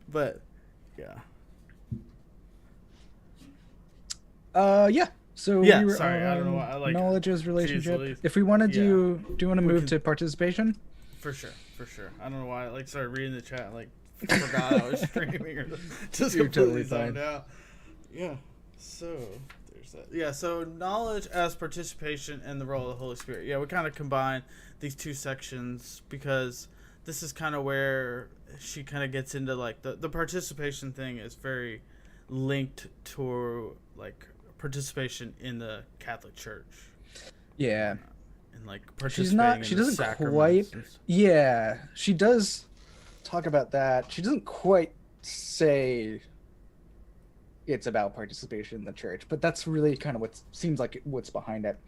But yeah. So we were sorry, I don't know why. I like knowledge is relationship. If we want to do you want to move to participation? For sure. I don't know why I like started reading the chat. Like forgot I was streaming or just completely zoned out. Yeah. So there's that. Yeah, so knowledge as participation and the role of the Holy Spirit. Yeah, we kind of combine these two sections because this is kind of where she kind of gets into like the participation thing is very linked to like participation in the Catholic Church. Yeah. And like participating she doesn't quite. Yeah, she does talk about that. She doesn't quite say it's about participation in the church, but that's really kind of what seems like what's behind it,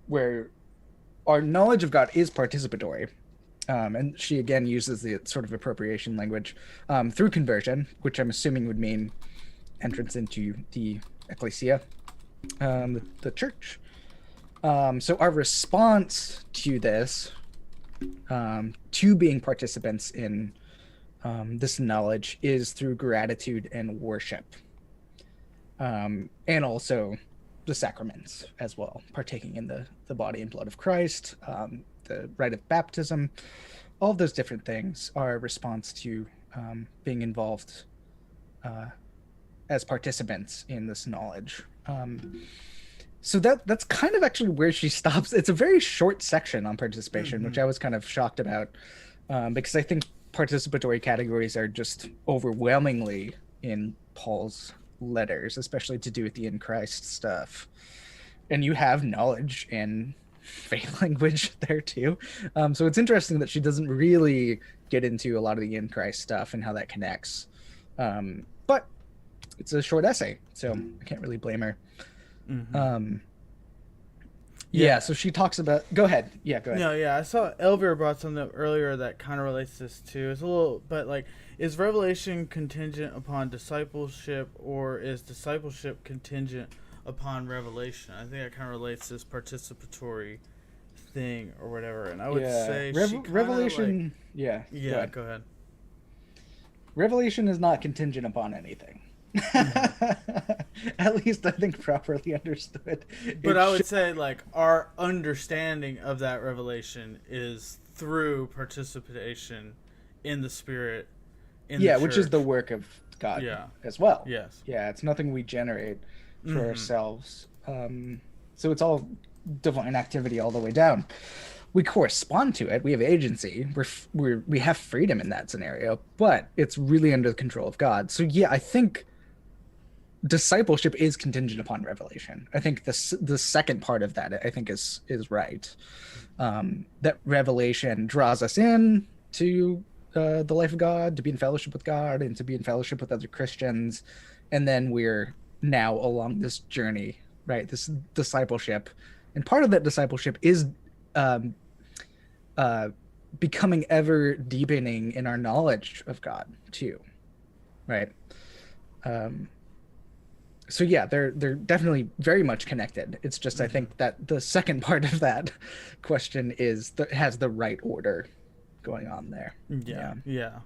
where our knowledge of God is participatory, and she again uses the sort of appropriation language through conversion, which I'm assuming would mean entrance into the ecclesia, the church. So our response to this, to being participants in this knowledge, is through gratitude and worship, and also the sacraments as well, partaking in the body and blood of Christ, the rite of baptism. All of those different things are a response to being involved as participants in this knowledge. So that's kind of actually where she stops. It's a very short section on participation, which I was kind of shocked about, because I think participatory categories are just overwhelmingly in Paul's letters, especially to do with the in Christ stuff. And you have knowledge and faith language there too. So it's interesting that she doesn't really get into a lot of the in Christ stuff and how that connects. But it's a short essay, so I can't really blame her. So she talks about, go ahead. No, I saw Elvira brought something up earlier that kind of relates to this too. It's a little, but like, is revelation contingent upon discipleship, or is discipleship contingent upon revelation? I think that kind of relates to this participatory thing or whatever. And I would say revelation. Like, go ahead. Revelation is not contingent upon anything. At least I think properly understood. But I would say like our understanding of that revelation is through participation in the Spirit. Which is the work of God as well. Yes. Yeah, it's nothing we generate for ourselves. So it's all divine activity all the way down. We correspond to it. We have agency. We have freedom in that scenario, but it's really under the control of God. So yeah, I think discipleship is contingent upon revelation. I think the second part of that, I think, is right. That revelation draws us in to the life of God, to be in fellowship with God, and to be in fellowship with other Christians, and then we're now along this journey, right? This discipleship, and part of that discipleship is becoming ever deepening in our knowledge of God too, right? So yeah, they're definitely very much connected. It's just, I think that the second part of that question has the right order going on there. Yeah,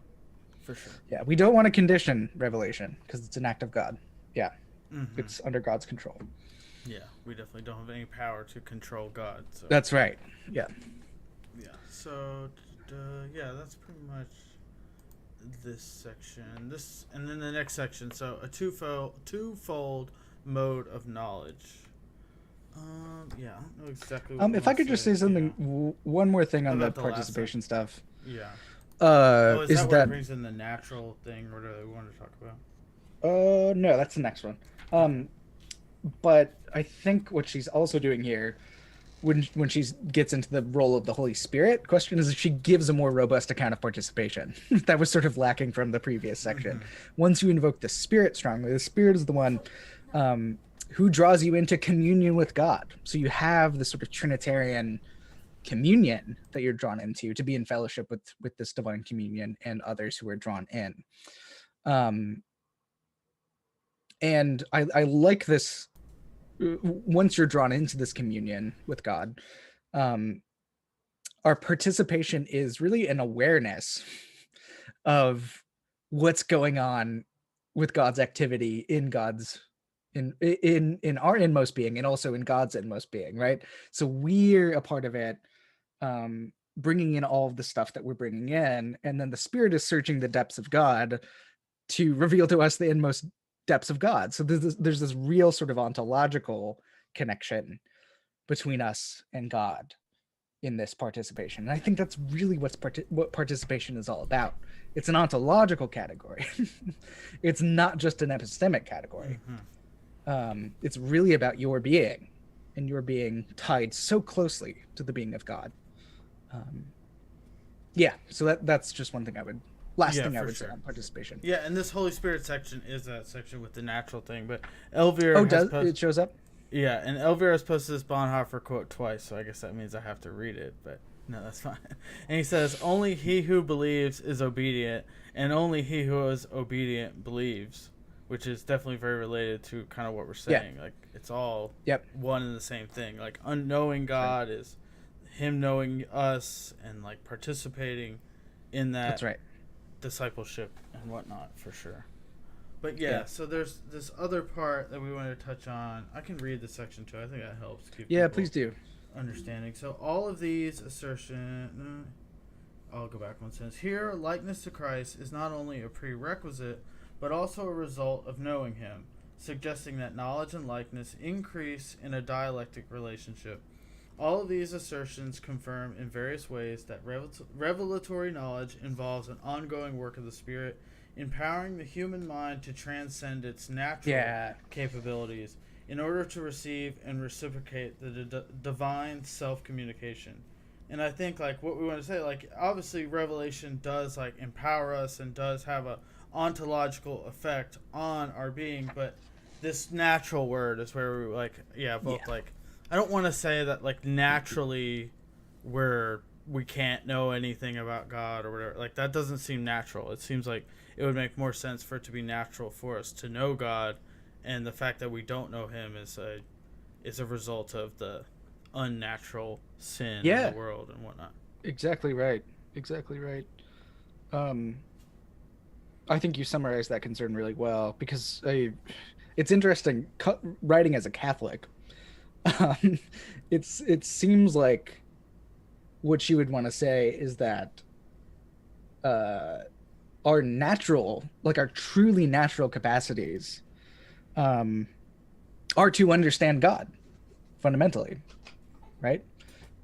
for sure. Yeah, we don't want to condition revelation because it's an act of God. Yeah, it's under God's control. Yeah, we definitely don't have any power to control God. So. That's right. Yeah. Yeah. So, yeah, that's pretty much this section. This, and then the next section. So, a twofold mode of knowledge. Yeah, I don't know exactly. What if I could just say something, one more thing on the participation stuff. Yeah. Is that brings in the natural thing, or do we want to talk about? No, that's the next one. But I think what she's also doing here, when she gets into the role of the Holy Spirit, question is if she gives a more robust account of participation. That was sort of lacking from the previous section. Once you invoke the Spirit strongly, the Spirit is the one who draws you into communion with God. So you have this sort of Trinitarian communion that you're drawn into to be in fellowship with this divine communion and others who are drawn in. And I like this. Once you're drawn into this communion with God, our participation is really an awareness of what's going on with God's activity in our inmost being, and also in God's inmost being, right? So we're a part of it, bringing in all of the stuff that we're bringing in, and then the Spirit is searching the depths of God to reveal to us the inmost depths of God. So there's this real sort of ontological connection between us and God in this participation. And I think that's really what participation is all about. It's an ontological category. It's not just an epistemic category. It's really about your being, and your being tied so closely to the being of God. Yeah, so that's just one thing I would say on participation. Yeah, and this Holy Spirit section is that section with the natural thing, but Elvira it shows up? Yeah, and Elvira has posted this Bonhoeffer quote twice, so I guess that means I have to read it, but no, that's fine. And he says, "Only he who believes is obedient, and only he who is obedient believes," which is definitely very related to kind of what we're saying. Like, it's all one and the same thing. Like, unknowing God is him knowing us and, like, participating in that. That's right. Discipleship and whatnot, for sure. But yeah, so there's this other part that we wanted to touch on. I can read this section too. I think that helps keep please do understanding. So all of these assertions, I'll go back one sentence here. Likeness to Christ is not only a prerequisite but also a result of knowing him, suggesting that knowledge and likeness increase in a dialectic relationship. All of these assertions confirm in various ways that revelatory knowledge involves an ongoing work of the Spirit, empowering the human mind to transcend its natural capabilities in order to receive and reciprocate the divine self-communication. And I think, like, what we want to say, like, obviously revelation does, like, empower us and does have a ontological effect on our being, but this natural word is where we, like, like, I don't want to say that, like, naturally we can't know anything about God or whatever. Like, that doesn't seem natural. It seems like it would make more sense for it to be natural for us to know God, and the fact that we don't know him is a result of the unnatural sin in the world and whatnot. Exactly right. I think you summarized that concern really well, because it's interesting writing as a Catholic. It seems like what you would want to say is that our natural, like our truly natural capacities, are to understand God fundamentally, right?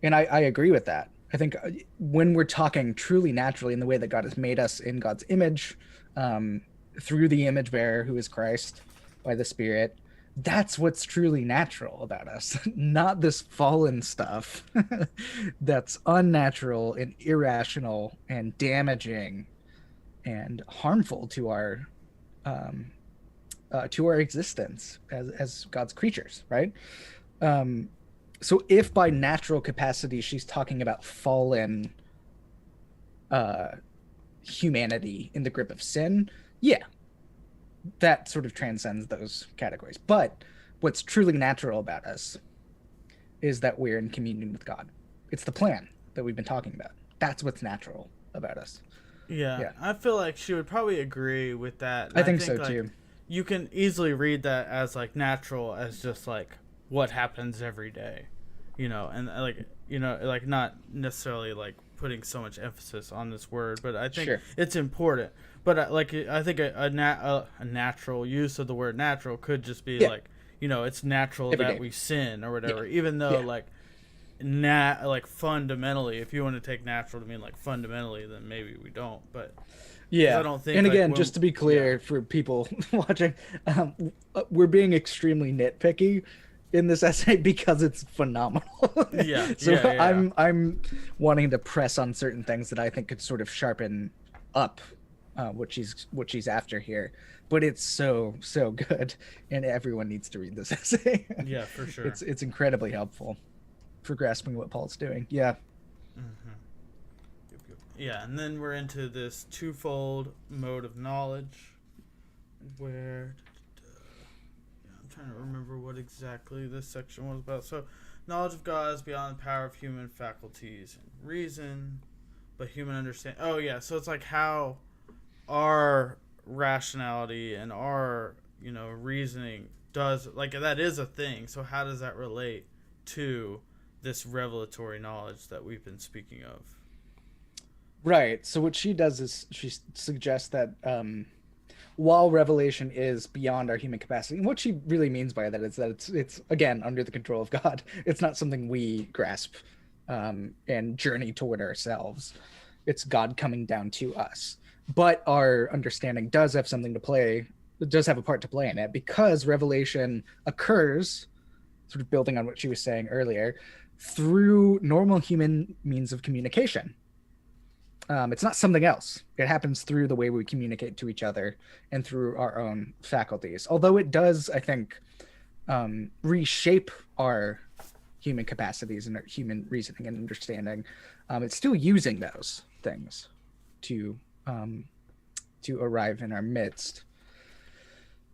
And I agree with that. I think when we're talking truly naturally in the way that God has made us in God's image, through the image bearer who is Christ by the Spirit, that's what's truly natural about us, not this fallen stuff that's unnatural and irrational and damaging and harmful um, to our existence as God's creatures, right? Um, so if by natural capacity she's talking about fallen uh, humanity in the grip of sin, yeah, that sort of transcends those categories. But what's truly natural about us is that we're in communion with God. It's the plan that we've been talking about. That's what's natural about us. Yeah, I feel like she would probably agree with that. I think so too. You can easily read that as like natural as just like what happens every day, and like not necessarily like putting so much emphasis on this word, but I think it's important. But I think a natural use of the word natural could just be like, it's natural every that day we sin or whatever, even though like fundamentally, if you want to take natural to mean like fundamentally, then maybe we don't. But I don't think. And again, just to be clear for people watching, we're being extremely nitpicky in this essay because it's phenomenal. I'm wanting to press on certain things that I think could sort of sharpen up what she's after here. But it's so good, and everyone needs to read this essay. Yeah, for sure. It's incredibly helpful for grasping what Paul's doing. Yeah. Mm-hmm. Yeah, and then we're into this twofold mode of knowledge where I'm trying to remember what exactly this section was about. So, knowledge of God is beyond the power of human faculties and reason, but human understanding. Oh, yeah, so it's like how our rationality and our, reasoning does, like, that is a thing. So how does that relate to this revelatory knowledge that we've been speaking of? Right. So what she does is she suggests that while revelation is beyond our human capacity, and what she really means by that is that it's again under the control of God. It's not something we grasp and journey toward ourselves. It's God coming down to us. But our understanding does have something to play. It does have a part to play in it because revelation occurs, sort of building on what she was saying earlier, through normal human means of communication. It's not something else. It happens through the way we communicate to each other and through our own faculties. Although it does, I think, reshape our human capacities and our human reasoning and understanding. It's still using those things to arrive in our midst.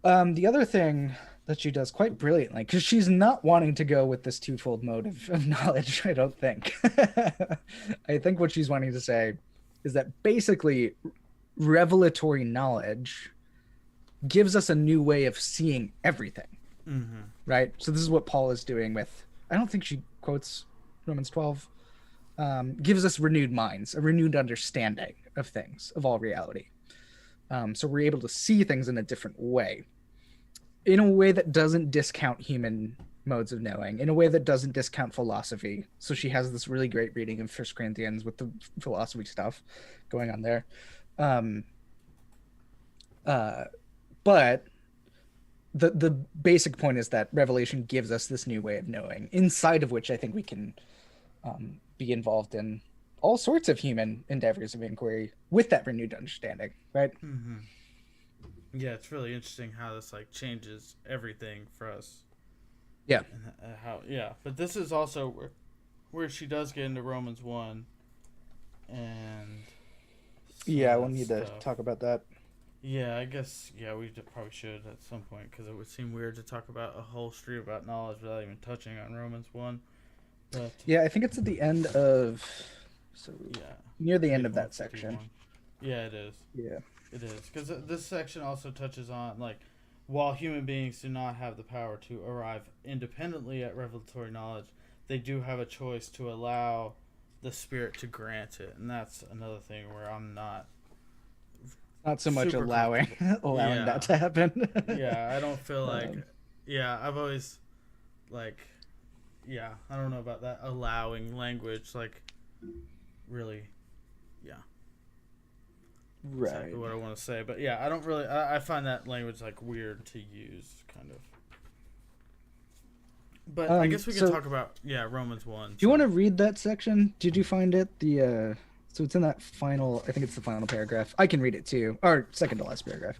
The other thing that she does quite brilliantly, because she's not wanting to go with this twofold mode of knowledge, I don't think. I think what she's wanting to say is that basically revelatory knowledge gives us a new way of seeing everything. Mm-hmm. Right? So this is what Paul is doing with, I don't think she quotes Romans 12, gives us renewed minds, a renewed understanding of things, of all reality. So we're able to see things in a different way, in a way that doesn't discount human modes of knowing, in a way that doesn't discount philosophy. So she has this really great reading of 1 Corinthians with the philosophy stuff going on there. But the basic point is that revelation gives us this new way of knowing, inside of which I think we can be involved in all sorts of human endeavors of inquiry with that renewed understanding, right? Mm-hmm. Yeah, it's really interesting how this like changes everything for us. Yeah. And but this is also where she does get into Romans 1, and we'll need to talk about that. Yeah, I guess we probably should at some point, because it would seem weird to talk about a whole street about knowledge without even touching on Romans 1. But I think it's at the end of. Near the end of that section. Yeah, it is. Yeah. It is. Because this section also touches on, like, while human beings do not have the power to arrive independently at revelatory knowledge, they do have a choice to allow the Spirit to grant it. And that's another thing where I'm not so much allowing that to happen. Yeah, I don't feel like... I've always, like... yeah, I don't know about that allowing language, like, really, yeah. Right. Exactly what I want to say. But yeah, I don't really, I find that language, like, weird to use, kind of. But I guess we can talk about, Romans 1. Do you want to read that section? Did you find it? So it's in that final, I think it's the final paragraph. I can read it too. Or second to last paragraph.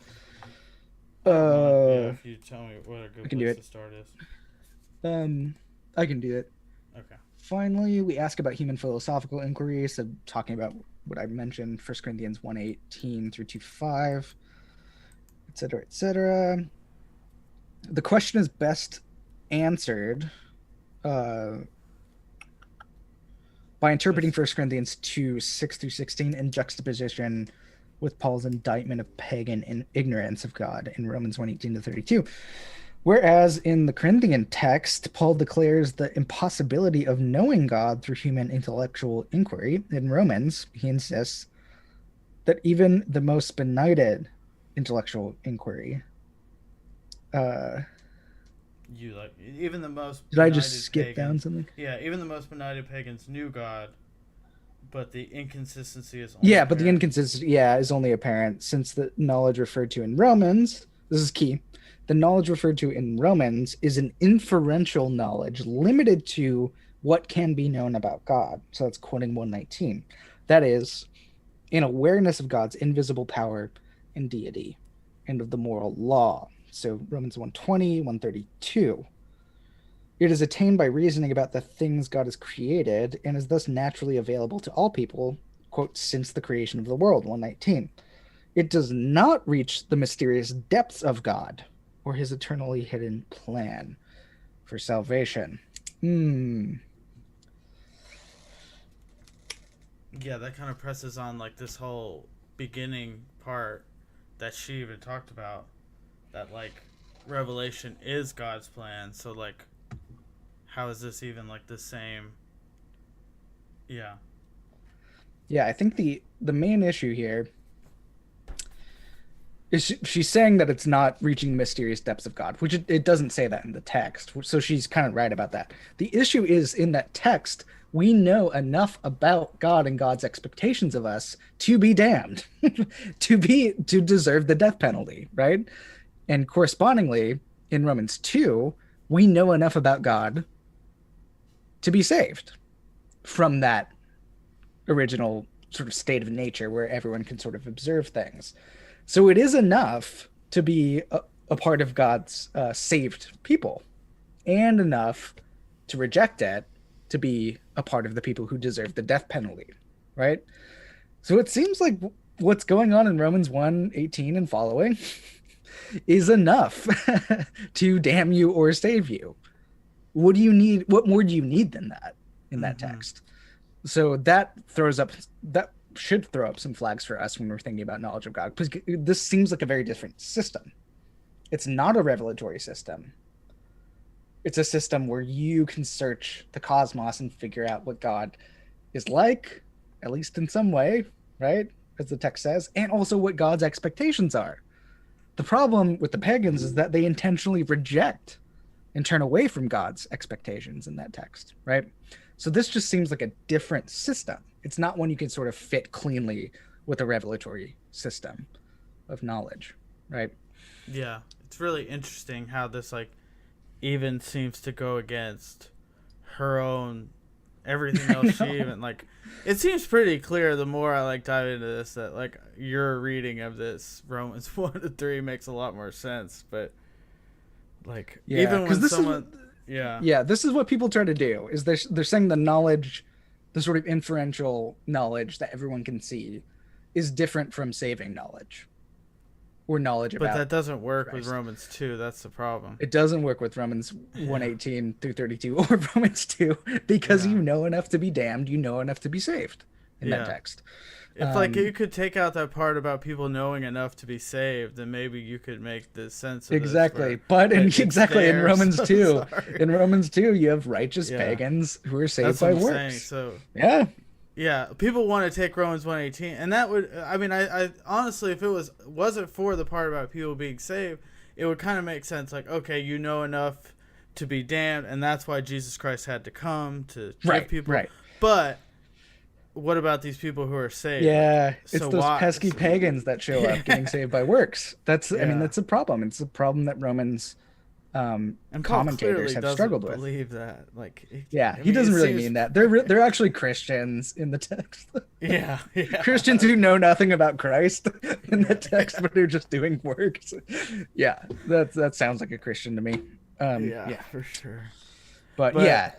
If you tell me what a good place to start is. I can do it. Okay. Finally, we ask about human philosophical inquiry, so talking about what I mentioned, 1 Corinthians 1:18 through 2:5, etc., etc. The question is best answered by interpreting 1 Corinthians 2:6 through 16 in juxtaposition with Paul's indictment of pagan ignorance of God in Romans 1:18 to 32. Whereas in the Corinthian text, Paul declares the impossibility of knowing God through human intellectual inquiry. In Romans, he insists that even the most benighted intellectual inquiry. Even the most. Did I just skip down something? Yeah, even the most benighted pagans knew God, but the inconsistency is only apparent. But the inconsistency, is only apparent since the knowledge referred to in Romans. This is key. The knowledge referred to in Romans is an inferential knowledge limited to what can be known about God. So that's quoting 1:19. That is, an awareness of God's invisible power and deity and of the moral law. So Romans 1:20, 1:32. It is attained by reasoning about the things God has created and is thus naturally available to all people, quote, since the creation of the world, 1:19. It does not reach the mysterious depths of God or his eternally hidden plan for salvation. Yeah, that kind of presses on like this whole beginning part that she even talked about, that like Revelation is God's plan. So like, how is this even like the same? Yeah. Yeah, I think the main issue here is she's saying that it's not reaching the mysterious depths of God, which it doesn't say that in the text. So she's kind of right about that. The issue is in that text, we know enough about God and God's expectations of us to be damned, to deserve the death penalty, right? And correspondingly, in Romans 2, we know enough about God to be saved from that original sort of state of nature where everyone can sort of observe things. So it is enough to be a part of God's saved people, and enough to reject it to be a part of the people who deserve the death penalty, right? So it seems like what's going on in Romans 1:18 and following is enough to damn you or save you. What do you need? What more do you need than that in that text? So that should throw up some flags for us when we're thinking about knowledge of God, because this seems like a very different system. It's not a revelatory system. It's a system where you can search the cosmos and figure out what God is like, at least in some way, right? As the text says, and also what God's expectations are. The problem with the pagans is that they intentionally reject and turn away from God's expectations in that text, right? So this just seems like a different system. It's not one you can sort of fit cleanly with a revelatory system of knowledge, right? Yeah, it's really interesting how this like even seems to go against her own everything else. She even like, it seems pretty clear the more I like dive into this that like your reading of this Romans 1-3 makes a lot more sense. But like even when someone this is what people try to do, is they're saying the knowledge, the sort of inferential knowledge that everyone can see, is different from saving knowledge or knowledge about. But that doesn't work Christ. with Romans 2. That's the problem. It doesn't work with Romans 1:18 through 32 or Romans 2 because you know enough to be damned, you know enough to be saved in that text. If like you could take out that part about people knowing enough to be saved, then maybe you could make the sense of exactly. This but in Romans 2, in Romans 2, you have righteous pagans who are saved by works. So yeah, people want to take Romans 1:18, and that would, I mean, I honestly, if it wasn't for the part about people being saved, it would kind of make sense. Like, okay, you know enough to be damned, and that's why Jesus Christ had to come to save Right, people. right. But what about these people who are saved? Yeah, Like, it's those pesky pagans that show up getting saved by works. That's I mean, that's a problem. It's a problem that Romans and commentators have struggled with. Believe that, like, he doesn't really mean that. They're actually Christians in the text. Yeah. Christians who know nothing about Christ in the text, but they're just doing works. Yeah, that sounds like a Christian to me. Yeah, for sure. But yeah,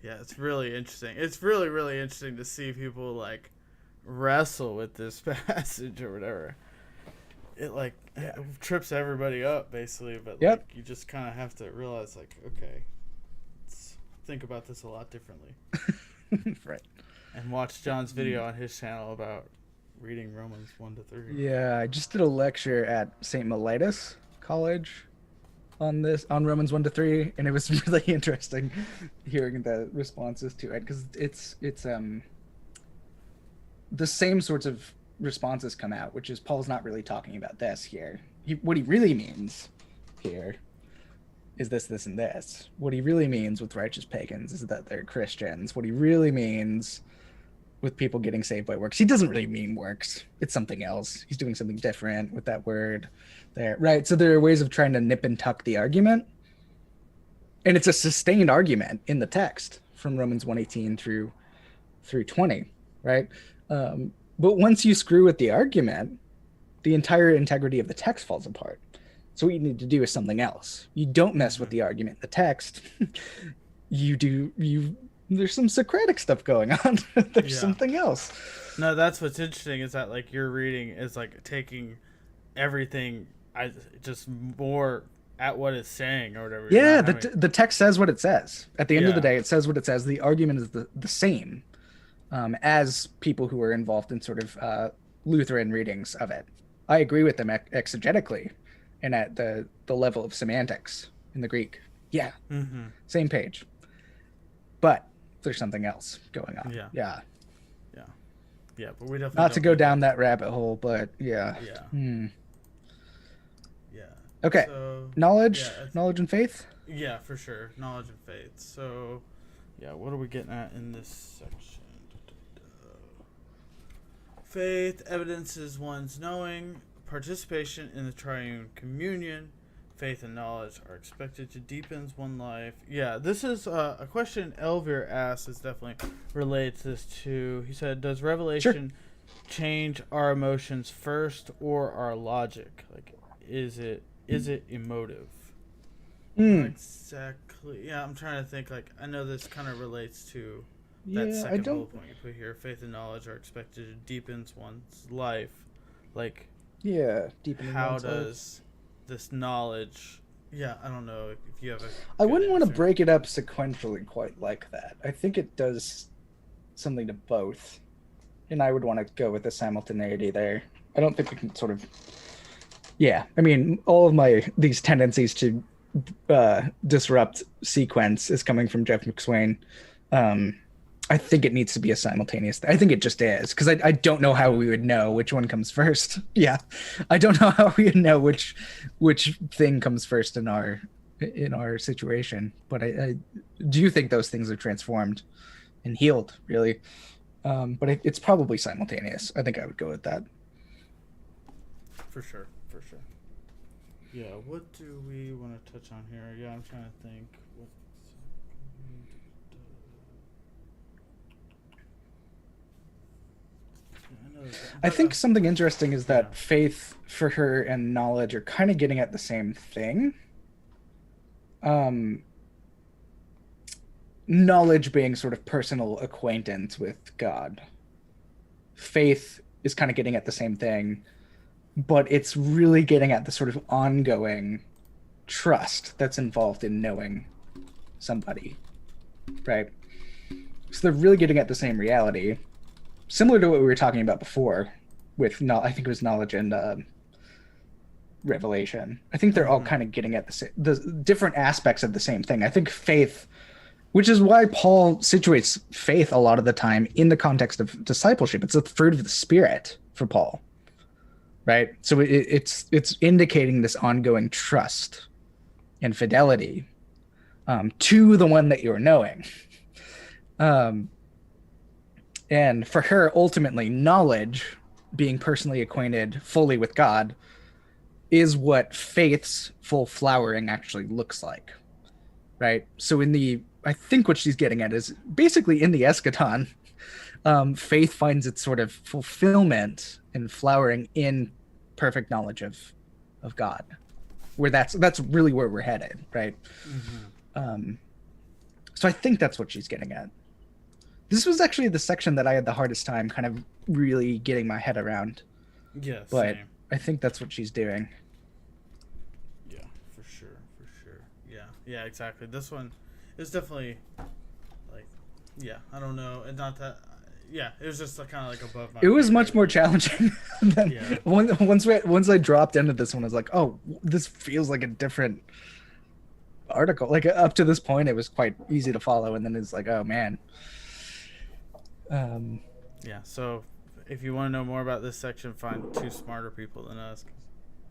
it's really interesting. It's really, really interesting to see people like wrestle with this passage or whatever. It it trips everybody up basically, but like you just kind of have to realize like, okay, let's think about this a lot differently. Right. And watch John's video on his channel about reading Romans 1-3. Yeah, I just did a lecture at St. Mellitus College on Romans 1-3, and it was really interesting hearing the responses to it, because it's the same sorts of responses come out, which is Paul's not really talking about this here. What he really means here is this, and this. What he really means with righteous pagans is that they're Christians. What he really means with people getting saved by works, he doesn't really mean works. It's something else. He's doing something different with that word there, right? So there are ways of trying to nip and tuck the argument, and it's a sustained argument in the text from Romans 1:18 through 20, right? But once you screw with the argument, the entire integrity of the text falls apart. So what you need to do is something else. You don't mess with the argument in the text. There's some Socratic stuff going on. There's something else. No, that's what's interesting is that like your reading is like taking everything just more at what it's saying or whatever. Yeah, the text says what it says. At the end of the day, it says what it says. The argument is the same as people who are involved in sort of Lutheran readings of it. I agree with them exegetically and at the level of semantics in the Greek. Yeah, same page. But there's something else going on. Yeah, but we definitely not to go down that rabbit hole, but yeah. Okay, so, knowledge and faith. Yeah, for sure, knowledge and faith. So, what are we getting at in this section? Faith evidences one's knowing, participation in the triune communion. Faith and knowledge are expected to deepen one's life. Yeah, this is a question Elvir asked is definitely relates this to. He said, does revelation change our emotions first or our logic? Like, is it emotive? Exactly. Yeah, I'm trying to think. Like, I know this kind of relates to that second bullet point you put here. Faith and knowledge are expected to deepen one's life. Like, deepening. How does this knowledge? Yeah, I don't know if you have a. I wouldn't want to break it up sequentially quite like that. I think it does something to both, and I would want to go with the simultaneity there. I don't think we can sort of. Yeah, I mean, all of these tendencies to disrupt sequence is coming from Jeff McSwain. I think it needs to be a simultaneous. I think it just is, because I don't know how we would know which one comes first. Yeah, I don't know how we would know which thing comes first in our situation. But I do think those things are transformed and healed, really. But it's probably simultaneous. I think I would go with that. For sure. Yeah, what do we want to touch on here? Yeah, I'm trying to think. I think something interesting is that faith for her and knowledge are kind of getting at the same thing. Knowledge being sort of personal acquaintance with God. Faith is kind of getting at the same thing, but it's really getting at the sort of ongoing trust that's involved in knowing somebody, right? So they're really getting at the same reality. Similar to what we were talking about before with, I think it was knowledge and revelation. I think they're all kind of getting at the different aspects of the same thing. I think faith, which is why Paul situates faith a lot of the time in the context of discipleship. It's the fruit of the Spirit for Paul, right? So it's indicating this ongoing trust and fidelity to the one that you're knowing. And for her, ultimately, knowledge, being personally acquainted fully with God, is what faith's full flowering actually looks like, right? So I think what she's getting at is basically in the eschaton, faith finds its sort of fulfillment and flowering in perfect knowledge of God, where that's really where we're headed, right? Mm-hmm. So I think that's what she's getting at. This was actually the section that I had the hardest time kind of really getting my head around. Yeah, but same. I think that's what she's doing. Yeah, for sure. Yeah, exactly. This one is definitely like, yeah, I don't know, and not that. Yeah, it was just kind of like above my. It was much more challenging than once I dropped into this one. I was like, oh, this feels like a different article. Like up to this point, it was quite easy to follow, and then it's like, oh man. Yeah. So, if you want to know more about this section, find two smarter people than us.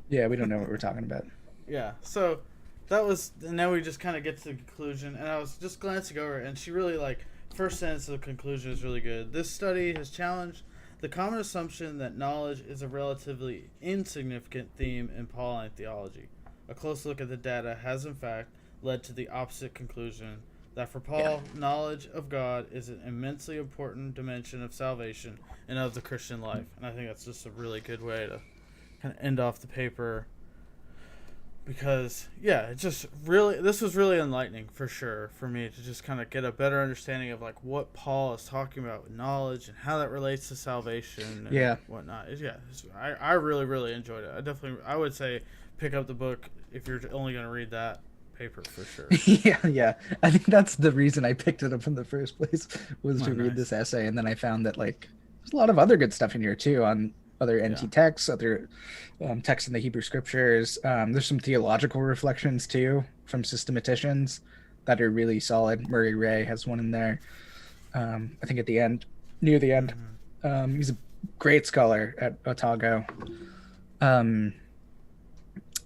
Yeah, we don't know what we're talking about. Yeah. So, that was. And now we just kind of get to the conclusion, and I was just glancing over, and she really first sentence of the conclusion is really good. This study has challenged the common assumption that knowledge is a relatively insignificant theme in Pauline theology. A close look at the data has, in fact, led to the opposite conclusion, that for Paul, knowledge of God is an immensely important dimension of salvation and of the Christian life. And I think that's just a really good way to kind of end off the paper. Because, this was really enlightening for sure for me to just kind of get a better understanding of what Paul is talking about with knowledge and how that relates to salvation and whatnot. I really, really enjoyed it. I would say pick up the book if you're only going to read that paper for sure. Yeah. I think that's the reason I picked it up in the first place was to read this essay. And then I found that there's a lot of other good stuff in here too on other NT texts, other texts in the Hebrew scriptures. There's some theological reflections too from systematicians that are really solid. Murray Ray has one in there. I think near the end. Mm-hmm. He's a great scholar at Otago.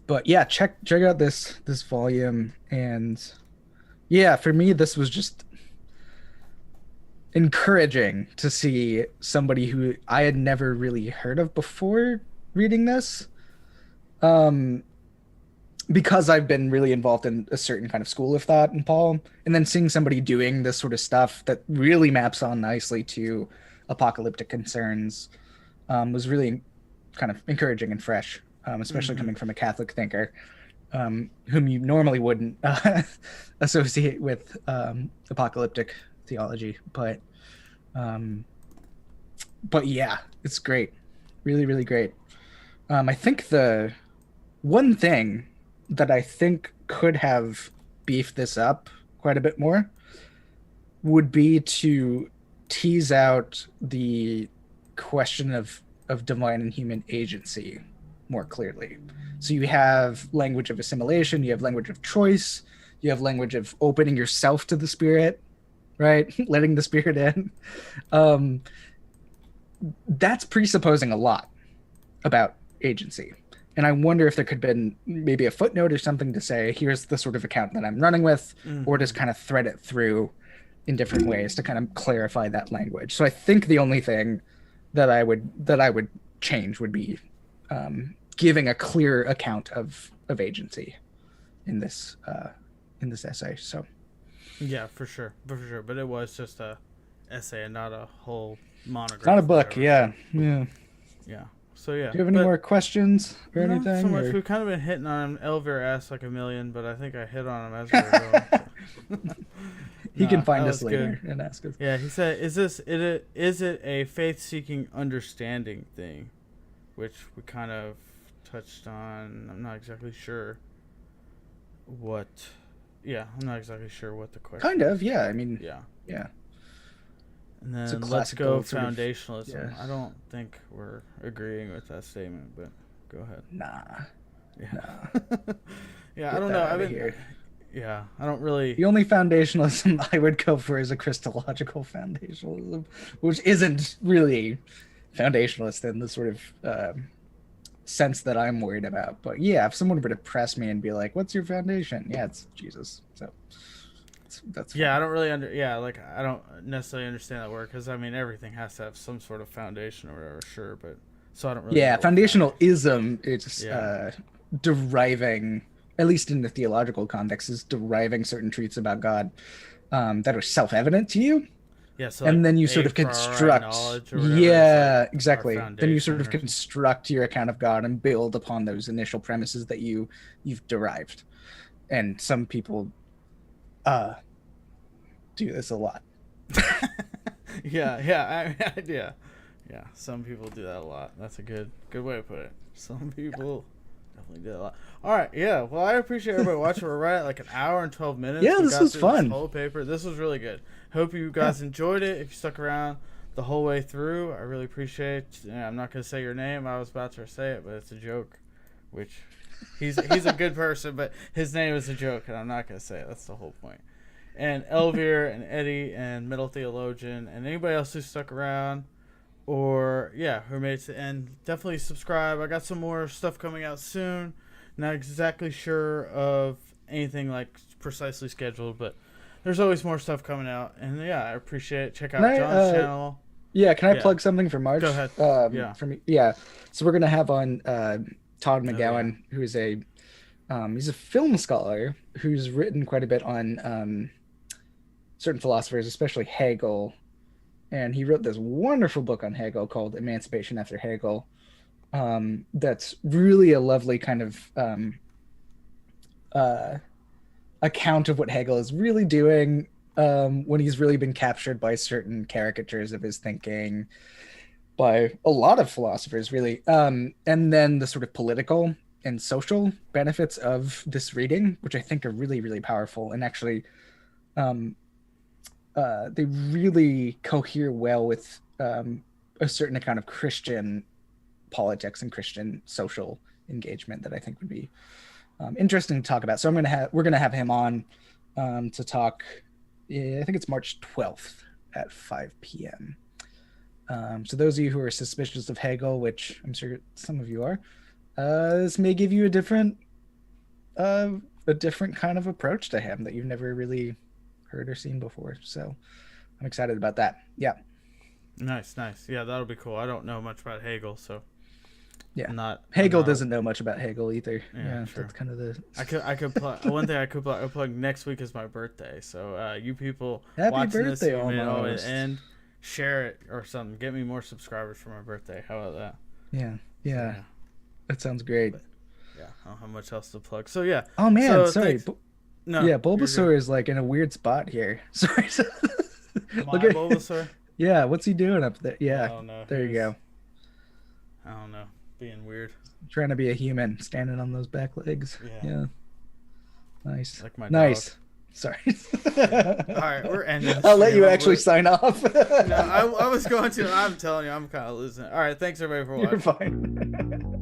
But yeah, check out this volume. And yeah, for me, this was just encouraging to see somebody who I had never really heard of before reading this, because I've been really involved in a certain kind of school of thought in Paul, and then seeing somebody doing this sort of stuff that really maps on nicely to apocalyptic concerns was really kind of encouraging and fresh, especially coming from a Catholic thinker whom you normally wouldn't associate with apocalyptic theology, but yeah, it's great. Really, really great. I think the one thing that I think could have beefed this up quite a bit more would be to tease out the question of divine and human agency more clearly. So you have language of assimilation, you have language of choice, you have language of opening yourself to the Spirit, right? Letting the Spirit in. That's presupposing a lot about agency. And I wonder if there could have been maybe a footnote or something to say, here's the sort of account that I'm running with, or just kind of thread it through in different ways to kind of clarify that language. So I think the only thing that I would change would be giving a clear account of agency in this essay. So yeah, for sure. But it was just a essay and not a whole monograph. Not a book. Yeah. So yeah. Do you have any more questions or anything? Not so much. We've kind of been hitting on him. Elvira asked a million, but I think I hit on him as we were going. He can find us later and ask us. Yeah, he said, "Is it a faith-seeking understanding thing?" Which we kind of touched on. I'm not exactly sure what. Yeah, I'm not exactly sure what the question. Kind of, yeah. I mean, yeah. And then let's go foundationalism. I don't think we're agreeing with that statement, but go ahead. Nah. Yeah, I don't know. I don't really. The only foundationalism I would go for is a Christological foundationalism, which isn't really foundationalist in the sort of sense that I'm worried about. But yeah, if someone were to press me and be like, "What's your foundation?" Yeah, it's Jesus. So that's yeah. I don't really I don't necessarily understand that word, because I mean everything has to have some sort of foundation or whatever. Sure, but so I don't really. Yeah, know what foundationalism is Yeah. deriving, at least in the theological context, is deriving certain truths about God that are self-evident to you, Yeah, so and like then you a sort of priori construct. knowledge or whatever is Yeah, like our exactly. Then you sort foundation of or something. construct your account of God and build upon those initial premises that you've derived. And some people do this a lot. Yeah. Yeah, some people do that a lot. That's a good way to put it. Some people definitely do that a lot. All right, yeah. Well, I appreciate everybody watching. We're right at like an hour and 12 minutes. Yeah, We this got was through fun. This whole paper. This was really good. Hope you guys enjoyed it. If you stuck around the whole way through, I really appreciate it. Yeah, I'm not going to say your name. I was about to say it, but it's a joke, which he's a good person, but his name is a joke, and I'm not going to say it. That's the whole point. And Elvira and Eddie and Middle Theologian and anybody else who stuck around or who made it to the end, definitely subscribe. I got some more stuff coming out soon. Not exactly sure of anything like precisely scheduled, but there's always more stuff coming out. And I appreciate it. Check out John's channel. Yeah, can I plug something for March? Go ahead. For me, so we're gonna have on Todd McGowan, who is he's a film scholar who's written quite a bit on certain philosophers, especially Hegel. And he wrote this wonderful book on Hegel called Emancipation After Hegel. That's really a lovely kind of account of what Hegel is really doing when he's really been captured by certain caricatures of his thinking by a lot of philosophers, really. And then the sort of political and social benefits of this reading, which I think are really, really powerful. And actually, they really cohere well with a certain kind of Christian politics and Christian social engagement that I think would be interesting to talk about. So we're gonna have him on to talk. I think it's March 12th at 5 p.m. So those of you who are suspicious of Hegel, which I'm sure some of you are, this may give you a different kind of approach to him that you've never really heard or seen before. So I'm excited about that. Yeah. Nice. Yeah, that'll be cool. I don't know much about Hegel, so Hegel doesn't know much about Hegel either. Yeah, sure. That's kind of the. I could plug one thing. I could plug next week is my birthday, so you people Happy watching birthday, this, almost. and share it or something. Get me more subscribers for my birthday. How about that? Yeah. That sounds great. But, I don't have much else to plug. So yeah. Oh man, so, sorry. No. Yeah, Bulbasaur is like in a weird spot here. Sorry. Look at Bulbasaur. Yeah, what's he doing up there? Yeah. I don't know. There you go. I don't know. Being weird. Trying to be a human, standing on those back legs. Yeah. Nice. Like my nice. Dog. Sorry. All right, we're ending. I'll let you actually sign off. No, I was going to. I'm telling you, I'm kind of losing it. All right, thanks everybody for watching. You're fine.